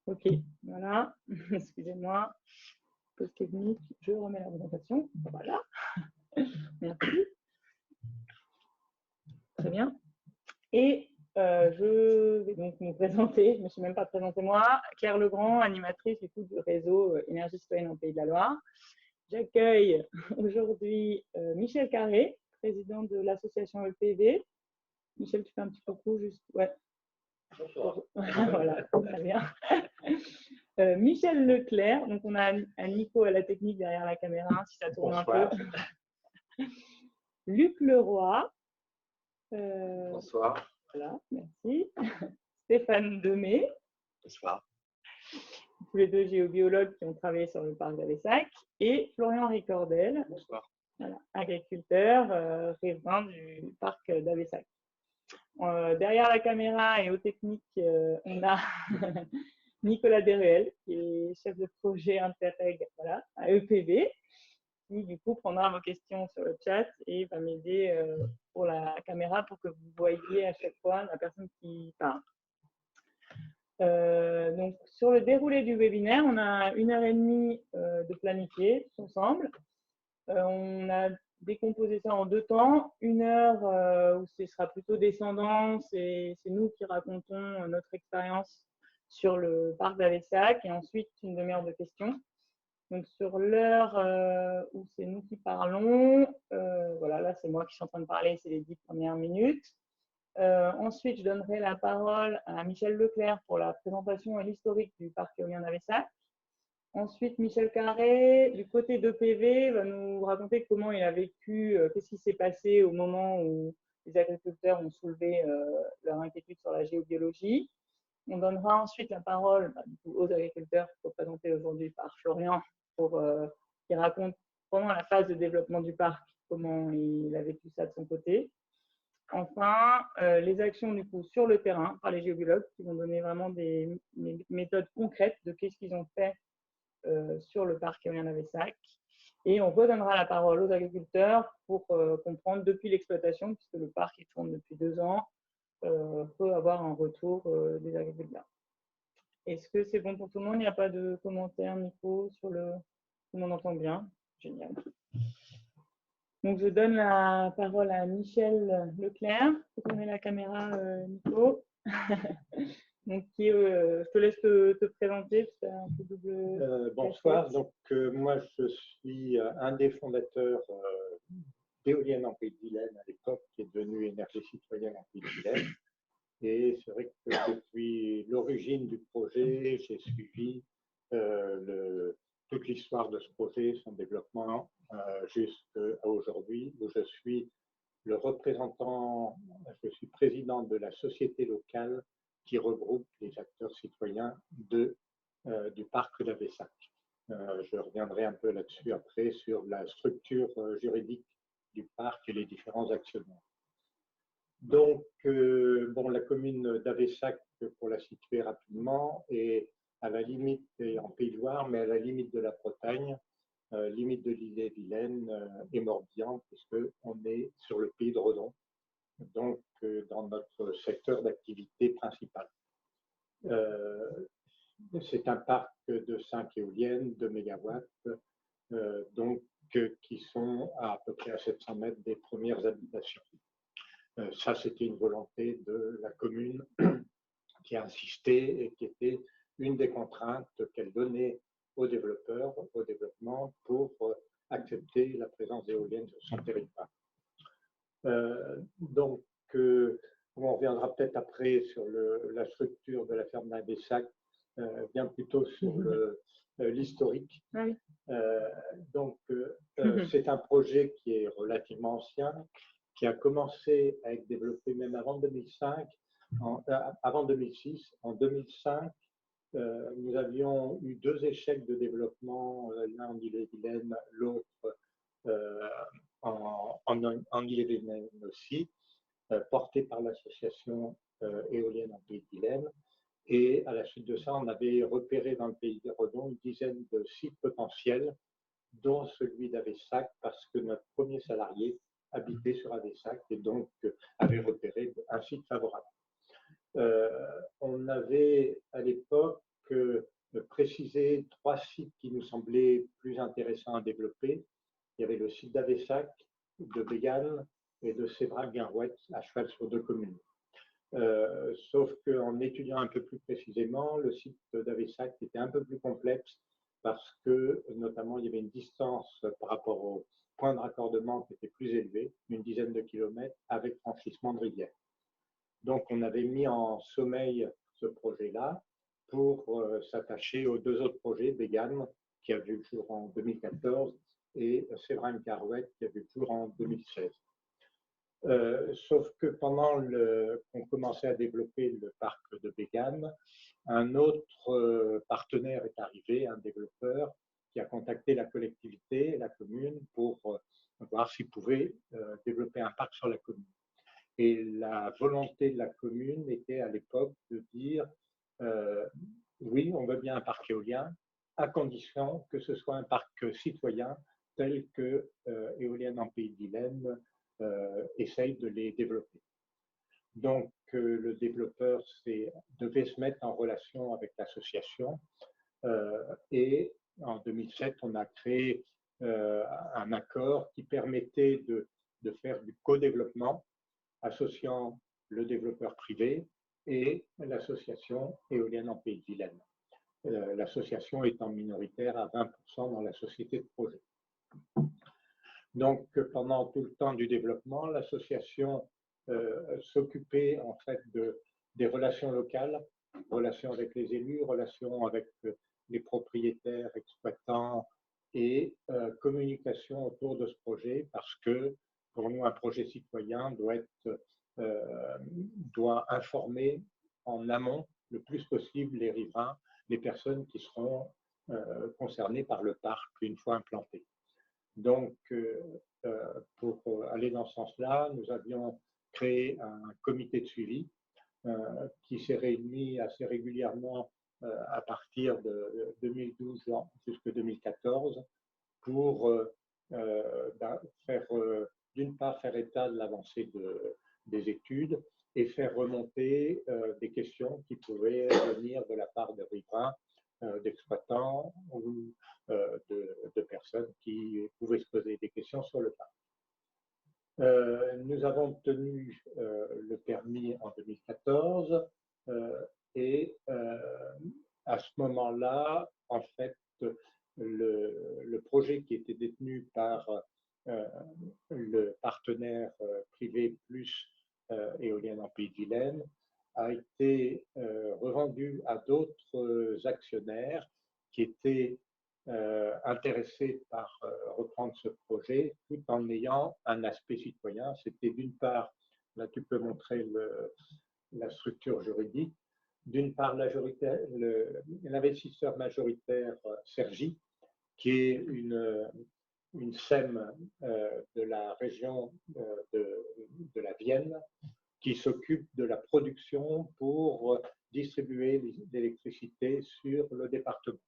Ok, voilà. Excusez-moi. Pause technique, je remets la présentation. Voilà. Merci. Très bien. Et je vais donc nous présenter, je ne me suis même pas présentée moi, Claire Legrand, animatrice du coup du réseau Énergie citoyenne en Pays de la Loire. J'accueille aujourd'hui Michel Carré, président de l'association EPV. Michel, tu fais un petit coucou juste. Ouais. Bonsoir. Voilà, très bien. Michel Leclerc, donc on a un Nico à la technique derrière la caméra, si ça tourne Bonsoir. un peu. Luc Leroy. Bonsoir. Voilà, merci. Stéphane Demey. Bonsoir. Tous les deux géobiologues qui ont travaillé sur le parc d'Avessac. Et Florian Ricordel. Bonsoir. Voilà, agriculteur, riverain du parc d'Avessac. Derrière la caméra et aux techniques, on a Nicolas Deruel, qui est chef de projet Interreg voilà, à EPV, qui du coup prendra vos questions sur le chat et va m'aider pour la caméra pour que vous voyez à chaque fois la personne qui parle. Donc, sur le déroulé du webinaire, on a 1h30 de planifié ensemble. On a décomposé ça en 2 temps. 1 heure où ce sera plutôt descendant, c'est nous qui racontons notre expérience sur le parc d'Avessac et ensuite une demi-heure de questions. Donc sur l'heure où c'est nous qui parlons, voilà, là c'est moi qui suis en train de parler, c'est les 10 premières minutes. Ensuite, je donnerai la parole à Michel Leclerc pour la présentation et l'historique du parc éolien d'Avessac. Ensuite, Michel Carré, du côté d'EPV, va nous raconter comment il a vécu, qu'est-ce qui s'est passé au moment où les agriculteurs ont soulevé leur inquiétude sur la géobiologie. On donnera ensuite la parole aux agriculteurs représentés aujourd'hui par Florian pour qui raconte pendant la phase de développement du parc comment il a vécu ça de son côté. Enfin, les actions du coup sur le terrain par les géobiologues qui vont donner vraiment des méthodes concrètes de qu'est-ce qu'ils ont fait sur le parc éolien d'Avessac. Et on redonnera la parole aux agriculteurs pour comprendre depuis l'exploitation, puisque le parc il tourne depuis 2 ans, peut avoir un retour des agriculteurs. Est-ce que c'est bon pour tout le monde? Il n'y a pas de commentaires, Nico, sur le... Tout le monde entend bien? Génial. Donc, je donne la parole à Michel Leclerc. Tu peux tourner la caméra, Nico. Donc, je te laisse te présenter. Un peu double bonsoir. Donc, moi, je suis un des fondateurs d'éoliennes en Pays de Vilaine à l'époque, qui est devenu Énergie citoyenne en Pays de Vilaine. Et c'est vrai que depuis l'origine du projet, j'ai suivi toute l'histoire de ce projet, son développement, jusqu'à aujourd'hui, où je suis le représentant, je suis président de la société locale qui regroupe les acteurs citoyens du parc d'Avessac. Je reviendrai un peu là-dessus après sur la structure juridique du parc et les différents actionnaires. Donc, bon, la commune d'Avessac, pour la situer rapidement, est à la limite, est en Pays de Loire, mais à la limite de la Bretagne, limite de l'Ille-et-Vilaine et Morbihan, puisqu'on est sur le pays de Redon, donc dans notre secteur d'activité principal. C'est un parc de 5 éoliennes, 2 mégawatts, donc qui sont à peu près à 700 mètres des premières habitations. Ça, c'était une volonté de la commune qui a insisté et qui était une des contraintes qu'elle donnait aux développeurs, au développement, pour accepter la présence d'éoliennes sur son territoire. Donc, on reviendra peut-être après sur la structure de la ferme d'Avessac, bien plutôt sur l'historique. Oui. Donc, c'est un projet qui est relativement ancien, qui a commencé à être développé même avant 2005, avant 2006. En 2005, nous avions eu 2 échecs de développement, l'un en Ille-et-Vilaine, l'autre en Ille-et-Vilaine aussi, porté par l'association éolienne en Pays de Vilaine. Et à la suite de ça, on avait repéré dans le pays de Redon une dizaine de sites potentiels, dont celui d'Avessac, parce que notre premier salarié habitait sur Avessac et donc avait repéré un site favorable. On avait à l'époque précisé 3 sites qui nous semblaient plus intéressants à développer. Il y avait le site d'Avessac, de Bégane et de Sévrac-Guinrouette, à cheval sur 2 communes. Sauf qu'en étudiant un peu plus précisément, le site d'Avessac était un peu plus complexe parce que, notamment, il y avait une distance par rapport au point de raccordement qui était plus élevé, une dizaine de kilomètres, avec franchissement de rivière. Donc, on avait mis en sommeil ce projet-là pour s'attacher aux 2 autres projets, Bégane, qui a vu le jour en 2014, et Sévrac-Guinrouette, qui a vu le jour en 2016. Sauf que pendant qu'on commençait à développer le parc de Bégane, un autre partenaire est arrivé, un développeur, qui a contacté la collectivité, la commune, pour voir s'il pouvait développer un parc sur la commune. Et la volonté de la commune était à l'époque de dire oui, on veut bien un parc éolien, à condition que ce soit un parc citoyen tel que Éoliennes en Pays d'Ilène essaye de les développer. Donc, le développeur devait se mettre en relation avec l'association et en 2007, on a créé un accord qui permettait de faire du co-développement associant le développeur privé et l'association Éolienne en Pays d'Ilène. L'association étant minoritaire à 20% dans la société de projet. Donc, pendant tout le temps du développement, l'association s'occupait en fait des relations locales, relations avec les élus, relations avec les propriétaires, exploitants et communication autour de ce projet, parce que pour nous, un projet citoyen doit informer en amont le plus possible les riverains, les personnes qui seront concernées par le parc une fois implanté. Donc, pour aller dans ce sens-là, nous avions créé un comité de suivi qui s'est réuni assez régulièrement à partir de 2012 jusqu'à 2014 pour d'une part, faire état de l'avancée des études et faire remonter des questions qui pouvaient venir de la part de riverains, d'exploitants ou de personnes qui pouvaient se poser des questions sur le parc. Nous avons obtenu le permis en 2014 et à ce moment-là, en fait, le projet qui était détenu par le partenaire privé plus Éolienne en Pays d'Ilène a été revendu à d'autres actionnaires qui étaient intéressés par reprendre ce projet tout en ayant un aspect citoyen. C'était d'une part, là tu peux montrer la structure juridique, d'une part l'investisseur majoritaire Sergi, qui est une SEM de la région de la Vienne, qui s'occupe de la production pour distribuer l'électricité sur le département.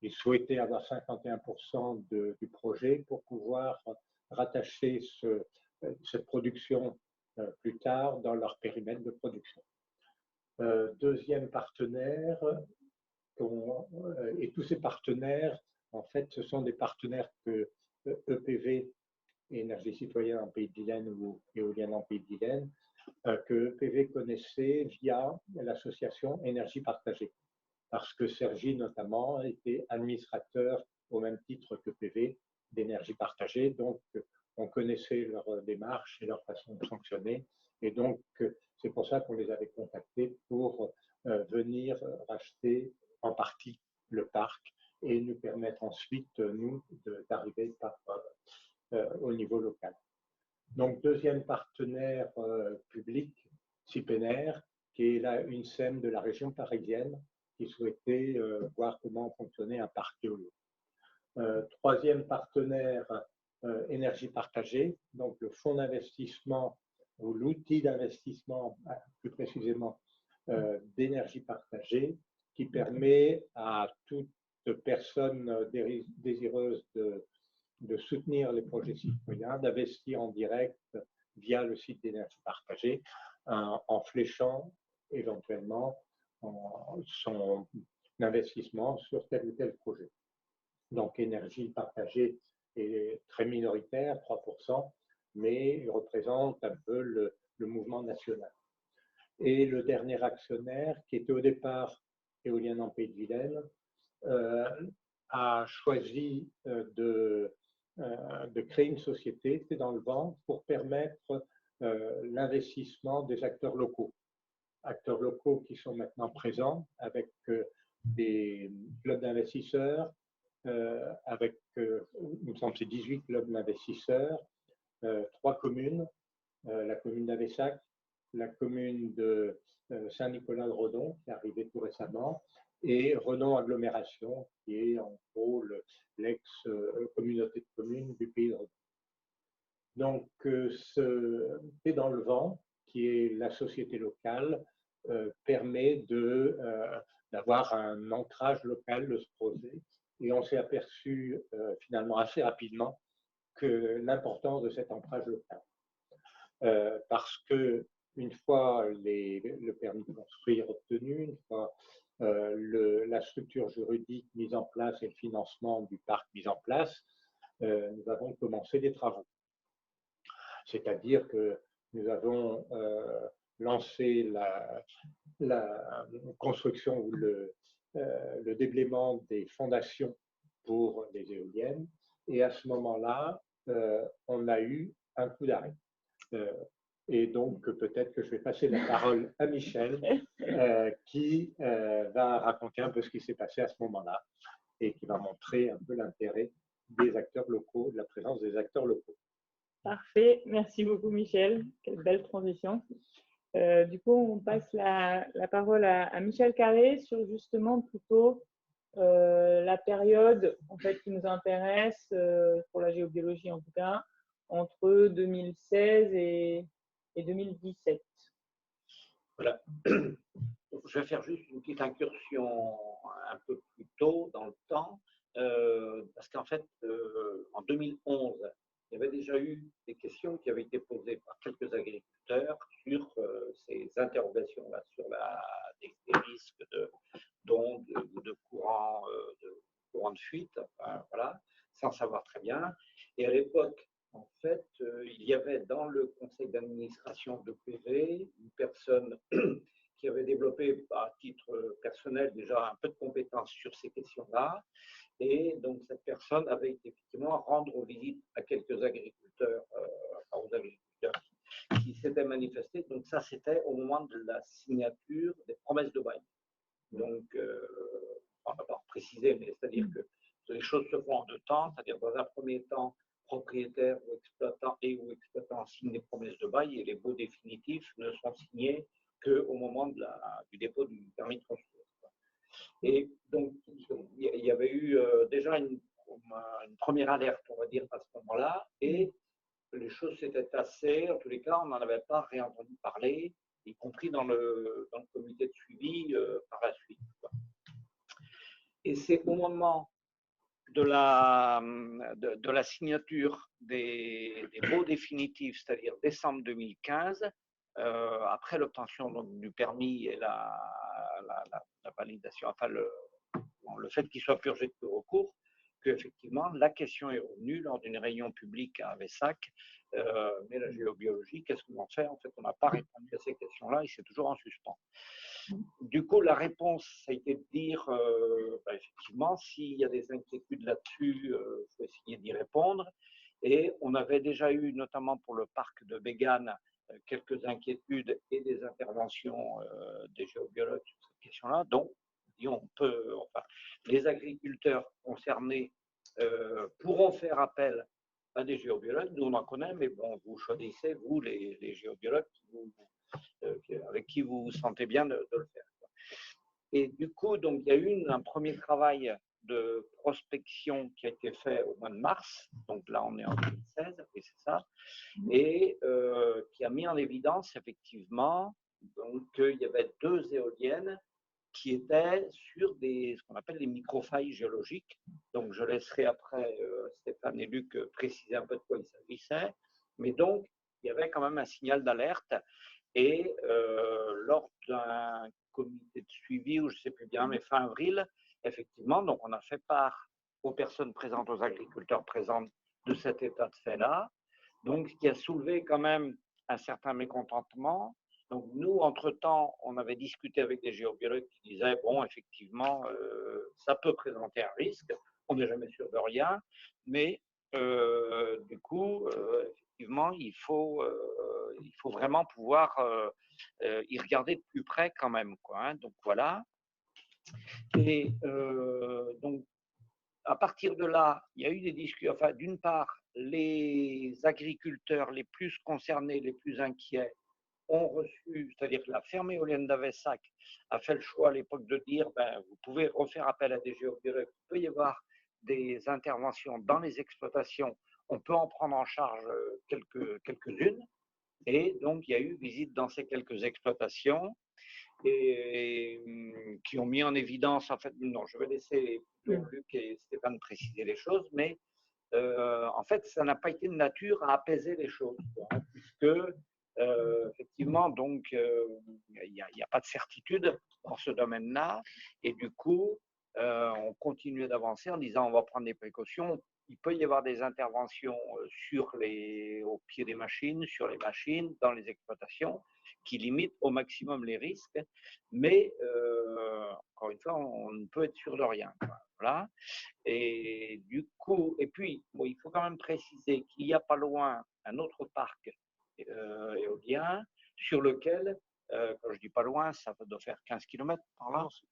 Ils souhaitaient avoir 51% du projet pour pouvoir rattacher cette production plus tard dans leur périmètre de production. Deuxième partenaire, et tous ces partenaires, en fait, ce sont des partenaires que EPV, Énergie Citoyenne en Pays d'Ilène ou Éolienne en Pays d'Ilène, que EPV connaissait via l'association Énergie Partagée. Parce que Sergi, notamment, était administrateur au même titre que PV d'énergie partagée. Donc, on connaissait leur démarche et leur façon de fonctionner. Et donc, c'est pour ça qu'on les avait contactés pour venir racheter en partie le parc et nous permettre ensuite, nous, d'arriver au niveau local. Donc, deuxième partenaire public, Cipener, qui est là une SEM de la région parisienne, qui souhaitait voir comment fonctionnait un parc éolien. Troisième partenaire, énergie partagée, donc le fonds d'investissement ou l'outil d'investissement, plus précisément, d'énergie partagée, qui permet à toute personne désireuse de soutenir les projets citoyens, d'investir en direct via le site d'énergie partagée, en fléchant éventuellement d'investissement sur tel ou tel projet. Donc, énergie partagée est très minoritaire, 3%, mais il représente un peu le mouvement national. Et le dernier actionnaire, qui était au départ Éolienne en Pays de Vilaine, a choisi de créer une société, c'est dans le vent, pour permettre l'investissement des acteurs locaux qui sont maintenant présents avec des clubs d'investisseurs, avec, il me semble, c'est 18 clubs d'investisseurs, 3 communes, la commune d'Avessac, la commune de Saint-Nicolas-de-Redon, qui est arrivée tout récemment, et Redon Agglomération, qui est en gros l'ex-communauté de communes du pays de Redon. Donc, c'est dans le vent, qui est la société locale, permet d'avoir un ancrage local de ce projet. Et on s'est aperçu finalement assez rapidement que l'importance de cet ancrage local. Parce que une fois le permis de construire obtenu, une fois la structure juridique mise en place et le financement du parc mis en place, nous avons commencé des travaux. C'est-à-dire que nous avons lancé la construction ou le déblaiement des fondations pour les éoliennes. Et à ce moment-là, on a eu un coup d'arrêt. Et donc, peut-être que je vais passer la parole à Michel, qui va raconter un peu ce qui s'est passé à ce moment-là et qui va montrer un peu l'intérêt des acteurs locaux, de la présence des acteurs locaux. Parfait, merci beaucoup Michel, quelle belle transition. Du coup, on passe la parole à Michel Carré sur justement plutôt la période en fait, qui nous intéresse, pour la géobiologie en tout cas, entre 2016 et 2017. Voilà. Je vais faire juste une petite incursion un peu plus tôt dans le temps, parce qu'en fait, en 2011, il y avait déjà eu des questions qui avaient été posées par quelques agriculteurs sur ces interrogations-là, sur des risques d'ondes ou de courants de fuite, enfin, voilà, sans savoir très bien. Et à l'époque, en fait, il y avait dans le conseil d'administration de PV une personne qui avait développé à titre personnel déjà un peu de compétences sur ces questions-là. Et donc, cette personne avait été effectivement rendre visite à quelques agriculteurs, aux agriculteurs qui s'étaient manifestés. Donc, ça, c'était au moment de la signature des promesses de bail. Donc, on va pas préciser, mais c'est-à-dire que les choses se font en deux temps, c'est-à-dire dans un premier temps, propriétaires ou exploitants signent des promesses de bail et les baux définitifs ne sont signés qu'au moment du dépôt du permis de construire. Et donc, il y avait eu déjà une première alerte, on va dire, à ce moment-là, et les choses s'étaient tassées. En tous les cas, on n'en avait pas réentendu parler, y compris dans le comité de suivi par la suite. Et c'est au moment de la signature des baux définitifs, c'est-à-dire décembre 2015, après l'obtention du permis et la validation, enfin le fait qu'il soit purgé de tout recours, qu'effectivement la question est revenue lors d'une réunion publique à Avessac. Mais la géobiologie, qu'est-ce qu'on en fait? En fait, on n'a pas répondu à ces questions-là et c'est toujours en suspens. Du coup, la réponse, ça a été de dire, effectivement, s'il y a des inquiétudes là-dessus, il faut essayer d'y répondre. Et on avait déjà eu, notamment pour le parc de Bégane, quelques inquiétudes et des interventions des géobiologues sur cette question-là. Donc, les agriculteurs concernés pourront faire appel à des géobiologues. Nous, on en connaît, mais bon, vous choisissez, vous, les géobiologues, avec qui vous vous sentez bien de le faire. Et du coup, donc, il y a eu un premier travail de prospection qui a été fait au mois de mars, donc là on est en 2016, et c'est ça, et qui a mis en évidence effectivement qu'il y avait 2 éoliennes qui étaient sur ce qu'on appelle les microfailles géologiques. Donc je laisserai après Stéphane et Luc préciser un peu de quoi il s'agissait, mais donc il y avait quand même un signal d'alerte. Et lors d'un comité de suivi, ou je ne sais plus bien, mais fin avril, effectivement, donc on a fait part aux personnes présentes, aux agriculteurs présents de cet état de fait-là, donc ce qui a soulevé quand même un certain mécontentement. Donc nous, entre-temps, on avait discuté avec des géobiologues qui disaient, bon, effectivement, ça peut présenter un risque, on n'est jamais sûr de rien, mais du coup, effectivement, il faut vraiment pouvoir y regarder de plus près quand même, quoi, hein. Donc voilà. Et donc, à partir de là, il y a eu des discussions. Enfin, d'une part, les agriculteurs les plus concernés, les plus inquiets, ont reçu, c'est-à-dire que la ferme éolienne d'Avessac a fait le choix à l'époque de dire, ben, vous pouvez refaire appel à des géobiologues, il peut y avoir des interventions dans les exploitations, on peut en prendre en charge quelques-unes. Et donc, il y a eu visite dans ces quelques exploitations et qui ont mis en évidence, en fait, non, je vais laisser Luc et Stéphane préciser les choses, mais en fait, ça n'a pas été de nature à apaiser les choses, quoi, hein, puisque effectivement, donc, il n'y a pas de certitude dans ce domaine-là, et du coup, on continuait d'avancer en disant on va prendre des précautions. Il peut y avoir des interventions au pied des machines, sur les machines, dans les exploitations, qui limitent au maximum les risques, mais encore une fois, on ne peut être sûr de rien, quoi. Voilà. Et du coup, et puis, bon, il faut quand même préciser qu'il y a pas loin un autre parc éolien sur lequel, quand je dis pas loin, ça doit faire 15 km par là. Non, c'est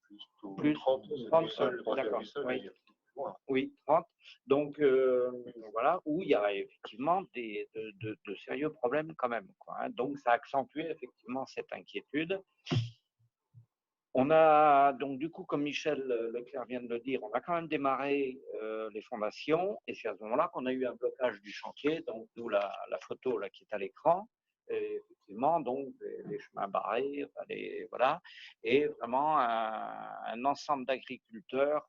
Plus 30, 30, d'accord. oui. Oui, 30. Donc voilà, où il y a effectivement de sérieux problèmes quand même, quoi, hein. Donc ça a accentué effectivement cette inquiétude. On a donc du coup, comme Michel Leclerc vient de le dire, on a quand même démarré les fondations et c'est à ce moment-là qu'on a eu un blocage du chantier, donc d'où la photo là qui est à l'écran. Et effectivement, donc les chemins barrés, voilà, et vraiment un ensemble d'agriculteurs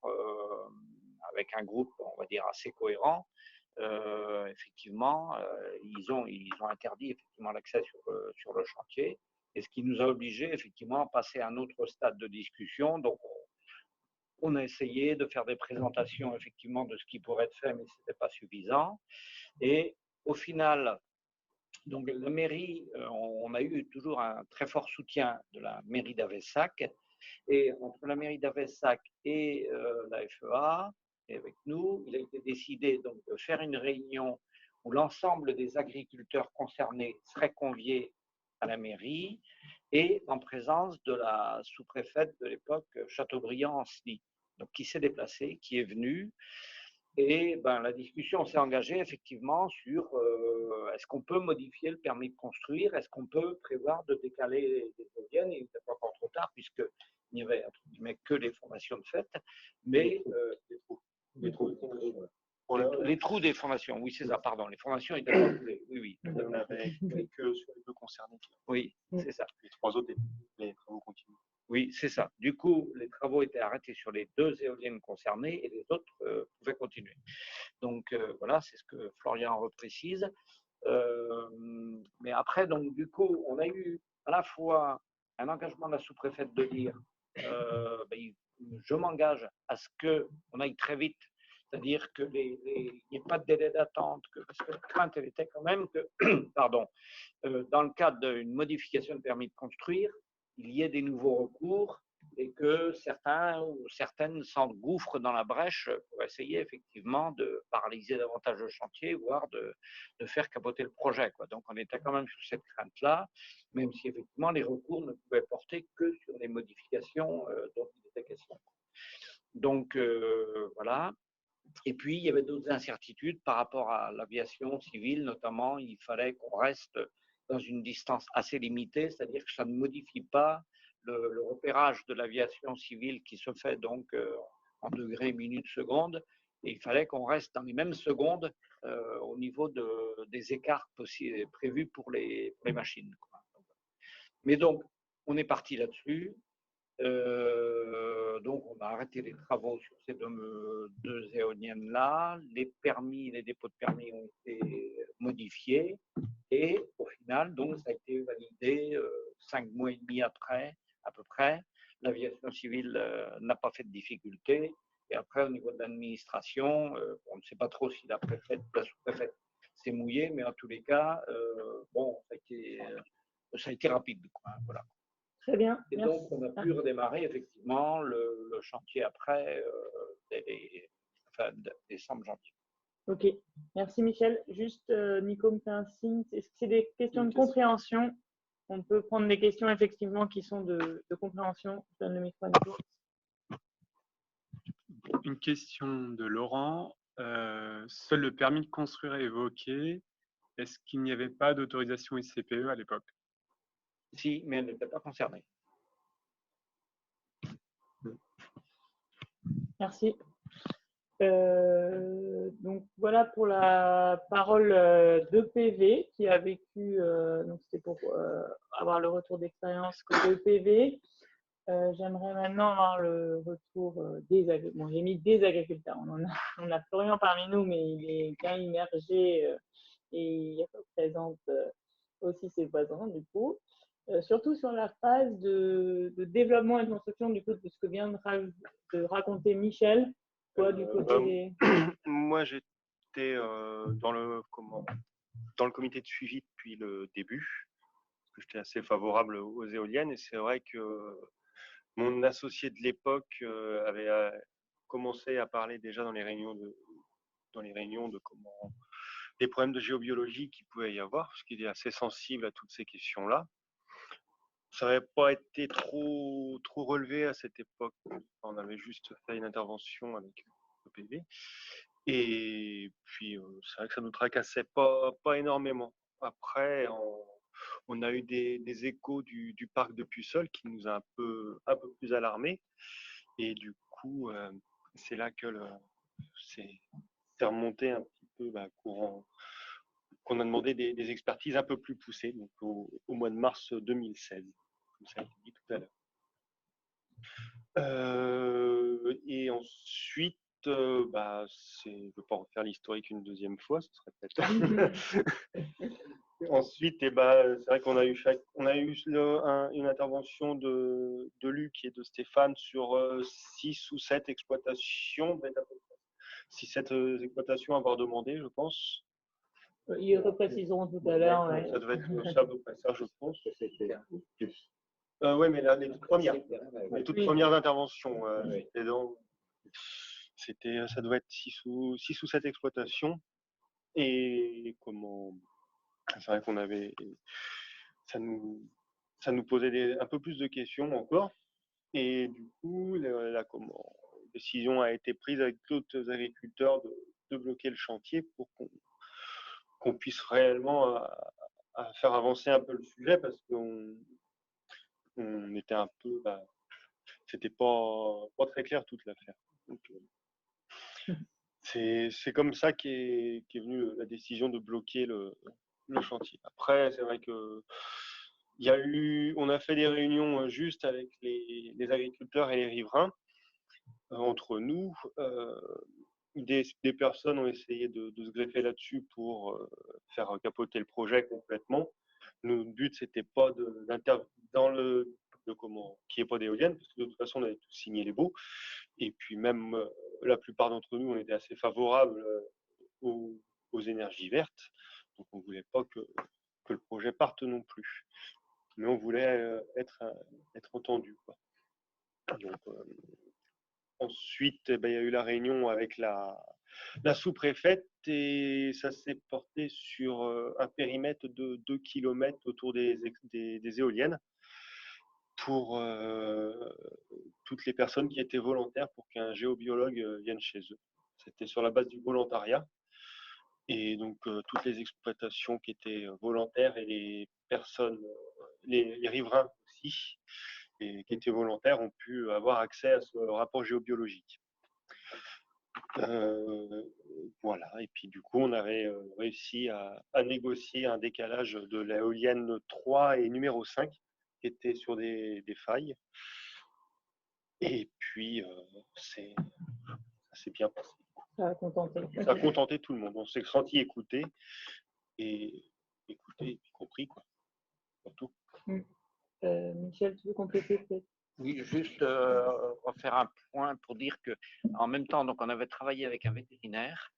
avec un groupe, on va dire, assez cohérent. Effectivement, ils ont interdit effectivement l'accès sur le chantier. Et ce qui nous a obligés effectivement à passer à un autre stade de discussion. Donc, on a essayé de faire des présentations effectivement de ce qui pourrait être fait, mais ce n'était pas suffisant. Et au final, donc la mairie, on a eu toujours un très fort soutien de la mairie d'Avessac. Et entre la mairie d'Avessac et la FEA, et avec nous, il a été décidé donc de faire une réunion où l'ensemble des agriculteurs concernés seraient conviés à la mairie et en présence de la sous-préfète de l'époque, Chateaubriand-Ancenis, donc qui s'est déplacée, qui est venue. Et ben, la discussion s'est engagée effectivement sur est-ce qu'on peut modifier le permis de construire, est-ce qu'on peut prévoir de décaler les éoliennes, il n'était pas encore trop tard puisqu'il n'y avait que les fondations de fait, mais les trous des fondations, oui c'est ça, pardon, les fondations étaient pas coulées, oui. On avait que sur les deux concernés. Oui, c'est ça. Les trois autres, les travaux continuent. Oui, c'est ça. Du coup, les travaux étaient arrêtés sur les deux éoliennes concernées et les autres pouvaient continuer. Donc voilà, c'est ce que Florian reprécise. Mais après, donc du coup, on a eu à la fois un engagement de la sous-préfète de dire je m'engage à ce qu'on aille très vite, c'est-à-dire qu'il n'y ait pas de délai d'attente, parce que la crainte, elle était quand même que, pardon, dans le cadre d'une modification de permis de construire, il y ait des nouveaux recours et que certains ou certaines s'engouffrent dans la brèche pour essayer effectivement de paralyser davantage le chantier, voire de faire capoter le projet, quoi. Donc on était quand même sur cette crainte-là, même si effectivement les recours ne pouvaient porter que sur les modifications dont il était question. Donc voilà. Et puis il y avait d'autres incertitudes par rapport à l'aviation civile, notamment il fallait qu'on reste dans une distance assez limitée, c'est-à-dire que ça ne modifie pas le repérage de l'aviation civile qui se fait donc en degrés, minutes, secondes, et il fallait qu'on reste dans les mêmes secondes au niveau des écarts prévus pour les machines, quoi. Mais donc, on est parti là-dessus. Donc, on a arrêté les travaux sur ces deux éoliennes-là. Les dépôts de permis ont été modifiés. Et au final, donc, ça a été validé 5 mois et demi après, à peu près. L'aviation civile n'a pas fait de difficultés. Et après, au niveau de l'administration, on ne sait pas trop si la préfète, la sous-préfète s'est mouillée, mais en tous les cas, bon, ça a été rapide, quoi, voilà. Très bien. Et Merci. donc, on a pu redémarrer effectivement le chantier après, enfin, décembre, janvier. Ok, merci Michel. Juste, Nico me fait un signe. Est-ce que c'est des questions Une de question. compréhension? On peut prendre des questions effectivement qui sont de compréhension. Je donne le micro à Nico. Une question de Laurent. Seul le permis de construire est évoqué. Est-ce qu'il n'y avait pas d'autorisation ICPE à l'époque? Si, mais elle n'était pas concernée. Merci. Donc voilà pour la parole de PV qui a vécu, donc c'était pour avoir le retour d'expérience côté EPV. J'aimerais maintenant avoir le retour des agriculteurs. Bon, j'ai mis des agriculteurs. On a Florian parmi nous, mais il est bien immergé et il représente aussi ses voisins du coup. Surtout sur la phase de développement et de construction du coup de ce que vient de raconter Michel. Toi, du côté Moi, j'étais dans le comité de suivi depuis le début, parce que j'étais assez favorable aux éoliennes, et c'est vrai que mon associé de l'époque avait commencé à parler déjà dans les réunions de comment des problèmes de géobiologie qu'il pouvait y avoir, parce qu'il est assez sensible à toutes ces questions-là. Ça n'avait pas été trop relevé à cette époque. On avait juste fait une intervention avec le PV. Et puis, c'est vrai que ça nous tracassait pas énormément. Après, on a eu des échos du parc de Puceul qui nous a un peu plus alarmés. Et du coup, c'est là que c'est remonté un petit peu courant, qu'on a demandé des expertises un peu plus poussées, donc au mois de mars 2016, comme ça a été dit tout à l'heure. Et ensuite, je ne veux pas refaire l'historique une deuxième fois, ce serait peut-être. Ensuite, c'est vrai qu'on a eu une intervention de Luc et de Stéphane sur 6 ou 7 exploitations, 6-7 exploitations à avoir demandé, je pense. Ils repréciseront tout à l'heure. Ouais. Ça devait être ça, à peu près ça, je pense. C'était plus. Oui, mais là, les toutes premières interventions. Oui. Et donc, ça devait être 6 ou 7 exploitations. Et c'est vrai qu'on avait, ça nous posait un peu plus de questions encore. Et du coup, la décision a été prise avec d'autres agriculteurs de bloquer le chantier pour qu'on puisse réellement à faire avancer un peu le sujet, parce qu'on était un peu, c'était pas très clair toute l'affaire. Donc, c'est comme ça qu'est venue la décision de bloquer le chantier. Après, c'est vrai que on a fait des réunions juste avec les agriculteurs et les riverains entre nous. Des personnes ont essayé de se greffer là-dessus pour faire capoter le projet complètement. Notre but, c'était pas qu'il n'y ait pas d'éolienne, parce que de toute façon, on avait tous signé les baux. Et puis même, la plupart d'entre nous, on était assez favorables aux énergies vertes. Donc, on ne voulait pas que le projet parte non plus. Mais on voulait être entendu, quoi. Donc, ensuite, il y a eu la réunion avec la sous-préfète, et ça s'est porté sur un périmètre de 2 km autour des éoliennes pour toutes les personnes qui étaient volontaires pour qu'un géobiologue vienne chez eux. C'était sur la base du volontariat. Et donc, toutes les exploitations qui étaient volontaires et les personnes, les riverains aussi, et qui étaient volontaires, ont pu avoir accès à ce rapport géobiologique. Voilà, et puis du coup, on avait réussi à négocier un décalage de l'éolienne 3 et numéro 5, qui étaient sur des failles. Et puis, ça s'est bien passé. Ça a contenté. Ça a contenté tout le monde. On s'est senti écouté, et puis compris, quoi. Surtout. Michel, tu veux compléter peut-être? Oui, juste refaire un point pour dire que en même temps, donc on avait travaillé avec un vétérinaire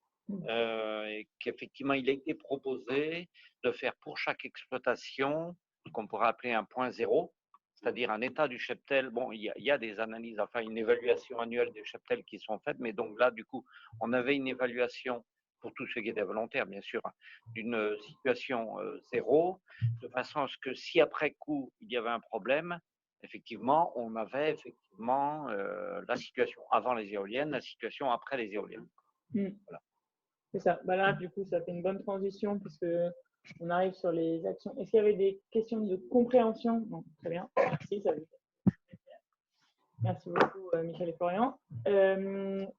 et qu'effectivement, il a été proposé de faire pour chaque exploitation ce qu'on pourrait appeler un point zéro, c'est-à-dire un état du cheptel. Bon, il y a des analyses, enfin une évaluation annuelle des cheptels qui sont faites, mais donc là, du coup, on avait une évaluation pour tous ceux qui étaient volontaires, bien sûr, d'une situation zéro, de façon à ce que si après coup, il y avait un problème, effectivement, on avait effectivement la situation avant les éoliennes, la situation après les éoliennes. Voilà. C'est ça. Bah là, du coup, ça fait une bonne transition puisque on arrive sur les actions. Est-ce qu'il y avait des questions de compréhension? Non, très bien. Merci. Merci beaucoup, Michel et Florian.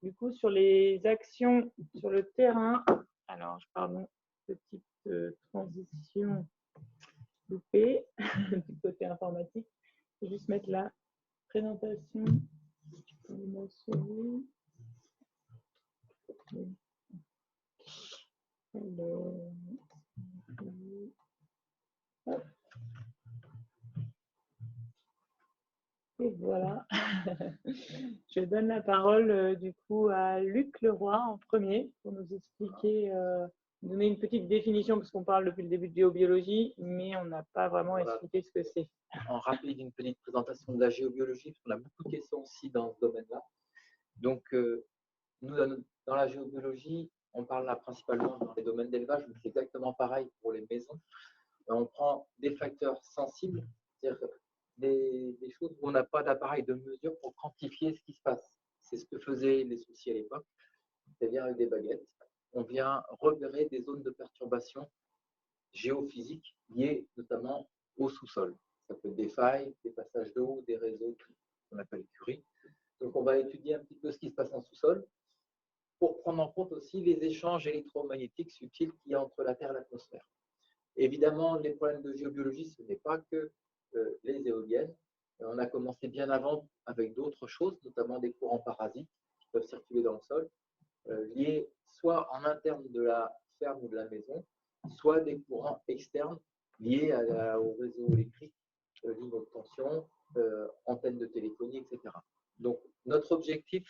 Du coup, sur les actions sur le terrain, alors, pardon, petite transition loupée du côté informatique. Je vais juste mettre la présentation. Et voilà. Je donne la parole du coup à Luc Leroy en premier pour nous expliquer, donner une petite définition parce qu'on parle depuis le début de géobiologie, mais on n'a pas vraiment expliqué ce que c'est. En rapide, une petite présentation de la géobiologie, parce qu'on a beaucoup de questions aussi dans ce domaine-là. Donc, nous, dans la géobiologie, on parle là principalement dans les domaines d'élevage, mais c'est exactement pareil pour les maisons. On prend des facteurs sensibles, c'est-à-dire des choses où on n'a pas d'appareil de mesure pour quantifier ce qui se passe. C'est ce que faisaient les soucis à l'époque, c'est-à-dire avec des baguettes. On vient repérer des zones de perturbation géophysiques liées notamment au sous-sol. Ça peut être des failles, des passages d'eau, des réseaux qu'on appelle curies. Donc, on va étudier un petit peu ce qui se passe en sous-sol pour prendre en compte aussi les échanges électromagnétiques subtils qu'il y a entre la Terre et l'atmosphère. Évidemment, les problèmes de géobiologie, ce n'est pas que les éoliennes. On a commencé bien avant avec d'autres choses, notamment des courants parasites qui peuvent circuler dans le sol, liés soit en interne de la ferme ou de la maison, soit des courants externes liés au réseau électrique, lignes haute tension, antennes de téléphonie, etc. Donc, notre objectif,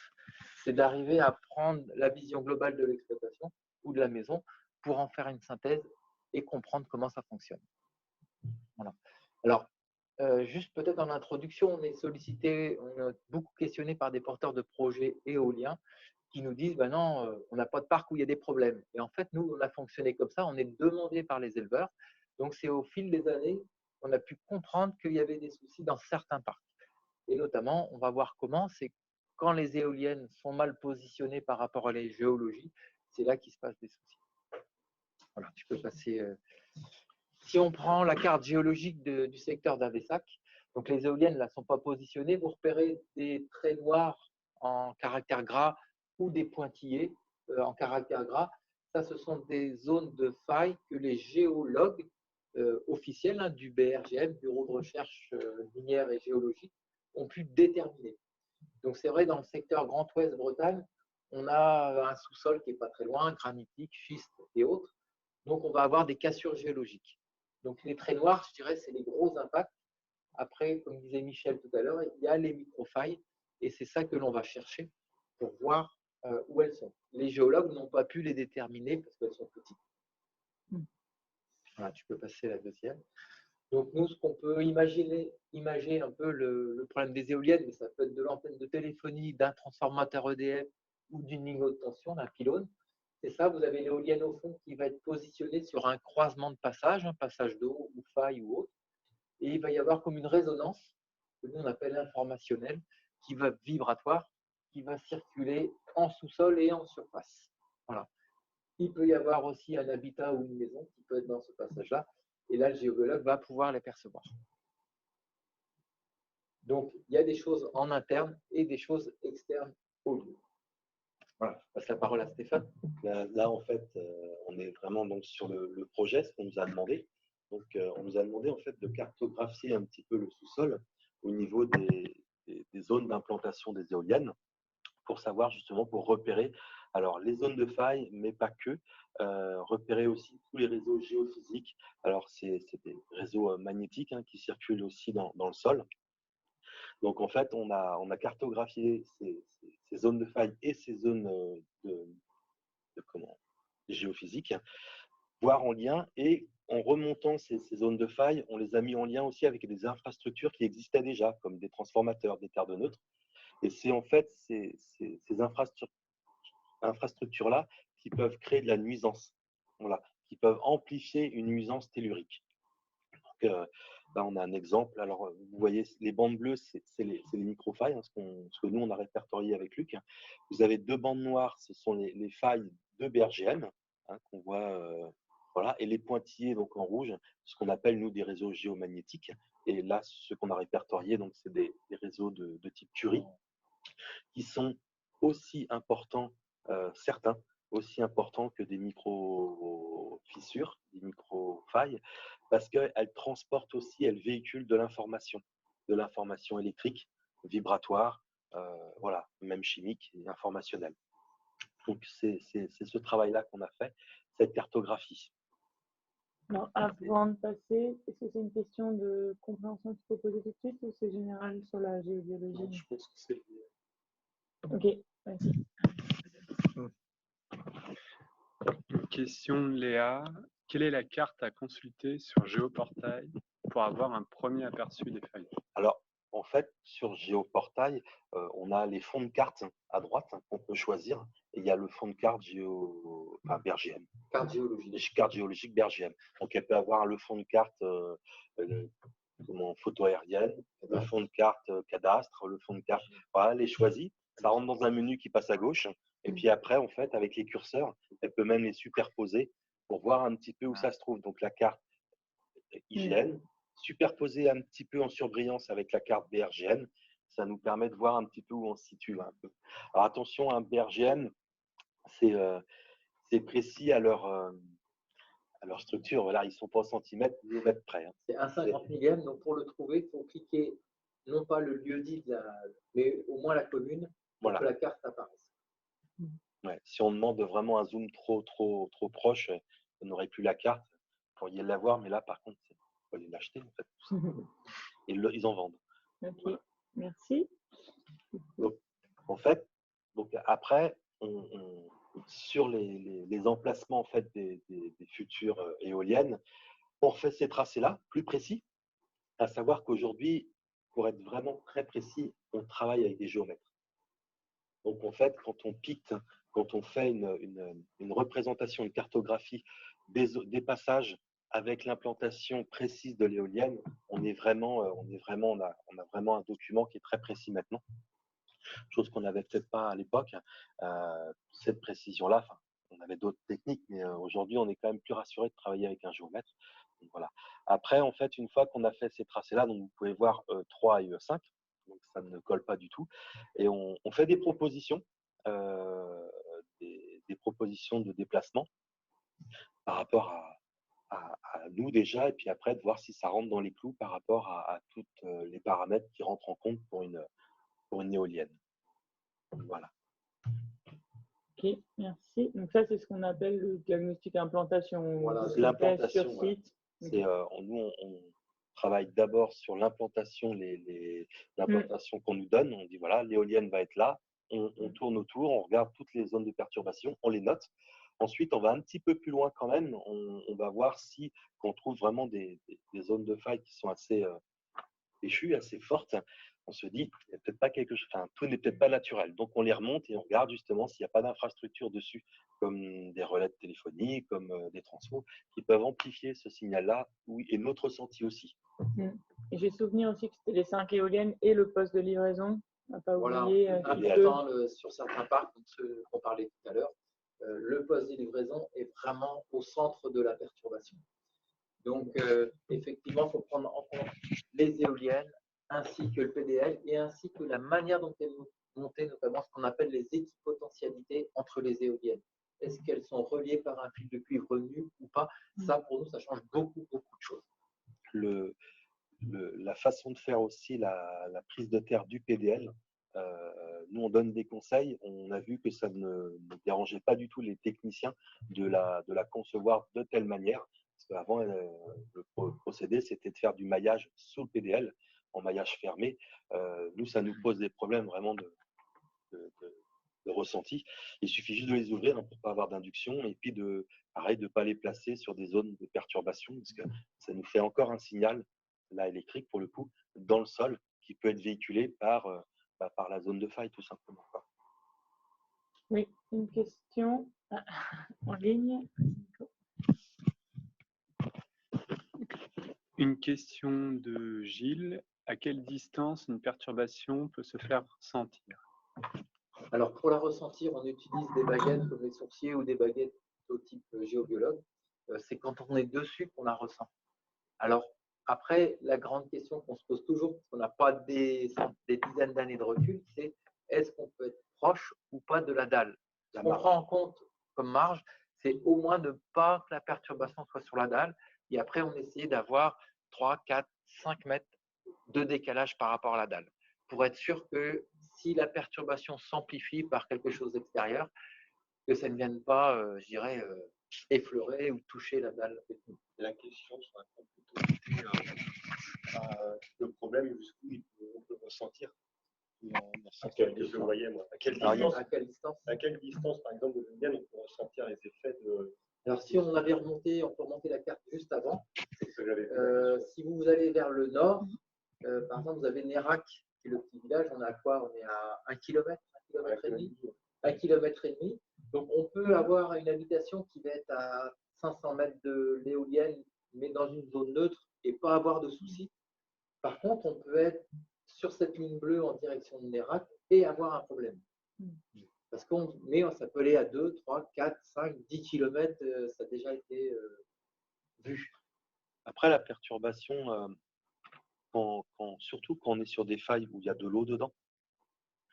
c'est d'arriver à prendre la vision globale de l'exploitation ou de la maison pour en faire une synthèse et comprendre comment ça fonctionne. Voilà. Alors, juste peut-être en introduction, on est sollicité, on est beaucoup questionné par des porteurs de projets éoliens qui nous disent ben non, on n'a pas de parc où il y a des problèmes. Et en fait, nous, on a fonctionné comme ça, on est demandé par les éleveurs. Donc, c'est au fil des années qu'on a pu comprendre qu'il y avait des soucis dans certains parcs. Et notamment, on va voir comment, c'est quand les éoliennes sont mal positionnées par rapport à la géologie, c'est là qu'il se passe des soucis. Voilà, tu peux passer. Si on prend la carte géologique du secteur d'Avessac, donc les éoliennes ne sont pas positionnées, vous repérez des traits noirs en caractère gras ou des pointillés en caractère gras. Ça, ce sont des zones de faille que les géologues officiels du BRGM, Bureau de recherche minière et géologique, ont pu déterminer. Donc c'est vrai, dans le secteur Grand Ouest Bretagne, on a un sous-sol qui n'est pas très loin, granitique, schiste et autres. Donc on va avoir des cassures géologiques. Donc les traits noirs, je dirais, c'est les gros impacts. Après, comme disait Michel tout à l'heure, il y a les microfailles et c'est ça que l'on va chercher pour voir où elles sont. Les géologues n'ont pas pu les déterminer parce qu'elles sont petites. Voilà, tu peux passer la deuxième. Donc nous, ce qu'on peut imaginer un peu le problème des éoliennes, mais ça peut être de l'antenne de téléphonie, d'un transformateur EDF ou d'une ligne haute tension, d'un pylône. C'est ça, vous avez l'éolienne au fond qui va être positionnée sur un croisement de passage, un passage d'eau ou faille ou autre. Et il va y avoir comme une résonance, que nous on appelle informationnelle, qui va vibratoire, qui va circuler en sous-sol et en surface. Voilà. Il peut y avoir aussi un habitat ou une maison qui peut être dans ce passage-là. Et là, le géologue va pouvoir les percevoir. Donc, il y a des choses en interne et des choses externes au lieu. Voilà, je passe la parole à Stéphane. Là, en fait, on est vraiment donc sur le projet, ce qu'on nous a demandé. Donc, on nous a demandé en fait de cartographier un petit peu le sous-sol au niveau des zones d'implantation des éoliennes pour savoir justement, pour repérer Alors, les zones de faille, mais pas que. Repérer aussi tous les réseaux géophysiques. Alors, c'est des réseaux magnétiques qui circulent aussi dans le sol. Donc, en fait, on a cartographié ces zones de faille et ces zones de géophysiques, voire en lien. Et en remontant ces zones de faille, on les a mis en lien aussi avec des infrastructures qui existaient déjà, comme des transformateurs, des terres de neutres. Et c'est en fait ces infrastructures-là qui peuvent créer de la nuisance, voilà, qui peuvent amplifier une nuisance tellurique. Donc, là, on a un exemple. Alors, vous voyez, les bandes bleues, c'est les microfailles, ce que nous, on a répertorié avec Luc. Vous avez 2 bandes noires, ce sont les failles de BRGM, qu'on voit, voilà, et les pointillés, donc en rouge, ce qu'on appelle, nous, des réseaux géomagnétiques. Et là, ce qu'on a répertorié, donc, c'est des réseaux de type Curie, qui sont aussi importants, certains, aussi importants que des micro-fissures, des micro-failles, parce qu'elles transportent aussi, elles véhiculent de l'information électrique, vibratoire, voilà, même chimique et informationnelle. Donc, c'est ce travail-là qu'on a fait, cette cartographie. Alors, avant de passer, est-ce que c'est une question de compréhension qu'il faut poser tout de suite ou c'est général sur la géobiologie? Je pense que c'est… Ok, merci. Une question de Léa. Quelle est la carte à consulter sur Géoportail pour avoir un premier aperçu des failles? Alors, en fait, sur Géoportail, on a les fonds de cartes à droite qu'on peut choisir. Et il y a le fond de carte BRGM. Carte géologique. Carte géologique BRGM. Donc, elle peut avoir le fond de carte photo aérienne, le fond de carte cadastre, le fond de carte. Voilà, elle est choisie. Ça rentre dans un menu qui passe à gauche. Et puis après, en fait, avec les curseurs, elle peut même les superposer pour voir un petit peu où ça se trouve. Donc, la carte IGN, superposée un petit peu en surbrillance avec la carte BRGN, ça nous permet de voir un petit peu où on se situe. Un peu. Alors, attention, un BRGN, c'est précis à leur structure. Voilà, ils ne sont pas en centimètres, millimètres près. C'est un 50 millième, donc pour le trouver, il faut cliquer non pas le lieu-dit, mais au moins la commune, pour que la carte apparaisse. Ouais, si on demande vraiment un zoom trop proche, on n'aurait plus la carte. Vous pourriez l'avoir, mais là, par contre, il faut aller l'acheter. En fait. Ils en vendent. Ok, voilà. Merci. Donc, en fait, après, sur les emplacements en fait, des futures éoliennes, on fait ces tracés-là plus précis, à savoir qu'aujourd'hui, pour être vraiment très précis, on travaille avec des géomètres. Donc, en fait, quand on fait une représentation, une cartographie des passages avec l'implantation précise de l'éolienne, on a vraiment un document qui est très précis maintenant. Chose qu'on n'avait peut-être pas à l'époque, cette précision-là. On avait d'autres techniques, mais aujourd'hui, on est quand même plus rassuré de travailler avec un géomètre. Donc, voilà. Après, en fait, une fois qu'on a fait ces tracés-là, donc vous pouvez voir E3 et E5, donc ça ne colle pas du tout, et on fait des propositions, des propositions de déplacement par rapport à nous déjà, et puis après de voir si ça rentre dans les clous par rapport à tous les paramètres qui rentrent en compte pour une éolienne. Voilà. Ok, merci. Donc ça, c'est ce qu'on appelle le diagnostic implantation. Voilà, l'implantation. Sur site. Voilà. Nous, on travaille d'abord sur l'implantation, l'implantation qu'on nous donne. On dit voilà, l'éolienne va être là. On tourne autour, on regarde toutes les zones de perturbation, on les note. Ensuite, on va un petit peu plus loin quand même. On va voir si on trouve vraiment des zones de faille qui sont assez échues, assez fortes. On se dit, il n'y a peut-être pas quelque chose, tout n'est peut-être pas naturel. Donc, on les remonte et on regarde justement s'il n'y a pas d'infrastructure dessus, comme des relais de téléphonie, comme des transfos, qui peuvent amplifier ce signal-là, et notre ressenti aussi. Et j'ai souvenir aussi que c'était les 5 éoliennes et le poste de livraison. On n'a pas oublié. Important sur certains parcs, ceux qu'on parlait tout à l'heure, le poste de livraison est vraiment au centre de la perturbation. Donc, effectivement, il faut prendre en compte les éoliennes, ainsi que le PDL, et ainsi que la manière dont elles sont montées, notamment ce qu'on appelle les équipotentialités entre les éoliennes. Est-ce qu'elles sont reliées par un fil de cuivre nu ou pas? Ça, pour nous, ça change beaucoup de choses. La façon de faire aussi la prise de terre du PDL, nous, nous, on donne des conseils. On a vu que ça ne dérangeait pas du tout les techniciens de la concevoir de telle manière. Parce qu'avant, le procédé, c'était de faire du maillage sous le PDL, en maillage fermé. Nous, ça nous pose des problèmes vraiment de, de ressenti. Il suffit juste de les ouvrir pour ne pas avoir d'induction et puis pareil, de ne pas les placer sur des zones de perturbation parce que ça nous fait encore un signal là, électrique pour le coup dans le sol qui peut être véhiculé par la zone de faille tout simplement. Oui, une question en ligne. Une question de Gilles. À quelle distance une perturbation peut se faire ressentir? Alors, pour la ressentir, on utilise des baguettes comme les sourciers ou des baguettes au type géobiologue. C'est quand on est dessus qu'on la ressent. Alors, après, la grande question qu'on se pose toujours, parce qu'on n'a pas des dizaines d'années de recul, c'est est-ce qu'on peut être proche ou pas de la dalle? Ce qu'on prend en compte comme marge, c'est au moins ne pas que la perturbation soit sur la dalle. Et après, on essaie d'avoir 3, 4, 5 mètres de décalage par rapport à la dalle pour être sûr que si la perturbation s'amplifie par quelque chose d'extérieur, que ça ne vienne pas, je dirais, effleurer ou toucher la dalle. La question sera plutôt le problème jusqu'où on peut ressentir. À quelle distance, par exemple, de lumière, on peut ressentir les effets de. Alors, si on avait remonté, on peut remonter la carte juste avant. Si vous allez vers le nord, par exemple, vous avez Nérac, qui est le petit village. On est à quoi? On est à 1 km, 1 km et demi. 1 km et demi. Donc, on peut avoir une habitation qui va être à 500 mètres de l'éolienne, mais dans une zone neutre et pas avoir de soucis. Par contre, on peut être sur cette ligne bleue en direction de Nérac et avoir un problème. Parce mais ça peut aller à 2, 3, 4, 5, 10 km, ça a déjà été vu. Après, la perturbation, surtout quand on est sur des failles où il y a de l'eau dedans,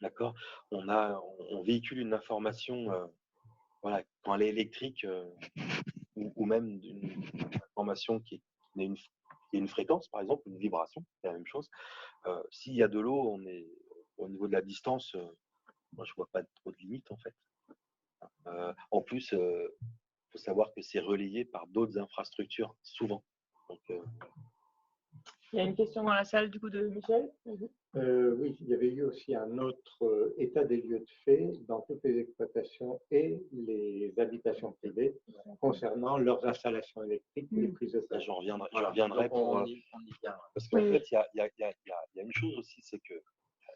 d'accord, on véhicule une information, voilà, quand elle est électrique ou même une information qui a une fréquence, par exemple, une vibration, c'est la même chose. S'il y a de l'eau, on est au niveau de la distance, moi je vois pas trop de limite en fait. En plus, faut savoir que c'est relayé par d'autres infrastructures souvent. Donc, Il y a une question dans la salle du coup de Michel. Oui, il y avait eu aussi un autre état des lieux de fait dans toutes les exploitations et les habitations privées concernant leurs installations électriques ou les prises de là, feu. je reviendrai pour. Parce qu'en fait, il y a une chose aussi, c'est que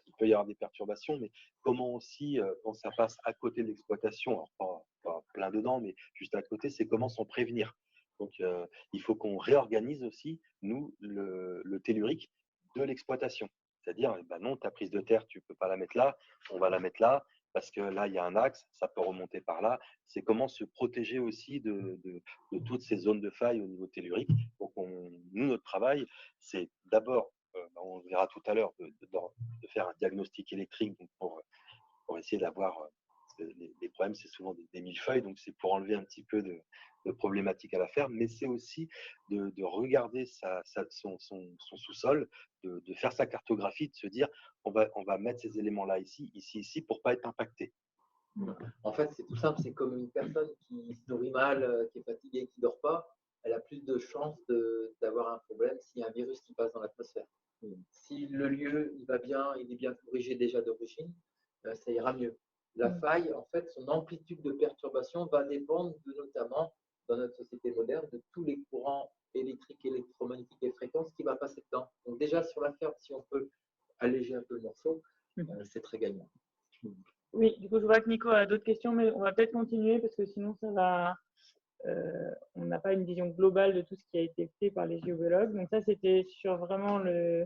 il peut y avoir des perturbations, mais comment aussi, quand ça passe à côté de l'exploitation, alors pas plein dedans, mais juste à côté, c'est comment s'en prévenir. Donc, il faut qu'on réorganise aussi, nous, le tellurique de l'exploitation. C'est-à-dire, ben non, ta prise de terre, tu ne peux pas la mettre là, on va la mettre là, parce que là, il y a un axe, ça peut remonter par là. C'est comment se protéger aussi de toutes ces zones de faille au niveau tellurique. Donc, nous, notre travail, c'est d'abord, on verra tout à l'heure, de faire un diagnostic électrique pour essayer d'avoir. Les problèmes, c'est souvent des millefeuilles, donc c'est pour enlever un petit peu de problématiques à la ferme, mais c'est aussi de regarder son sous-sol, de faire sa cartographie, de se dire on va mettre ces éléments-là ici, pour ne pas être impacté. En fait, c'est tout simple, c'est comme une personne qui se nourrit mal, qui est fatiguée, qui ne dort pas, elle a plus de chances d'avoir un problème s'il y a un virus qui passe dans l'atmosphère. Si le lieu il va bien, il est bien corrigé déjà d'origine, ça ira mieux. La faille, en fait, son amplitude de perturbation va dépendre notamment, dans notre société moderne, de tous les courants électriques, électromagnétiques et fréquences qui va passer dedans. Donc déjà, sur la ferme, si on peut alléger un peu le morceau, c'est très gagnant. Oui, du coup, je vois que Nico a d'autres questions, mais on va peut-être continuer parce que sinon, ça va. On n'a pas une vision globale de tout ce qui a été fait par les géobiologues. Donc ça, c'était sur vraiment le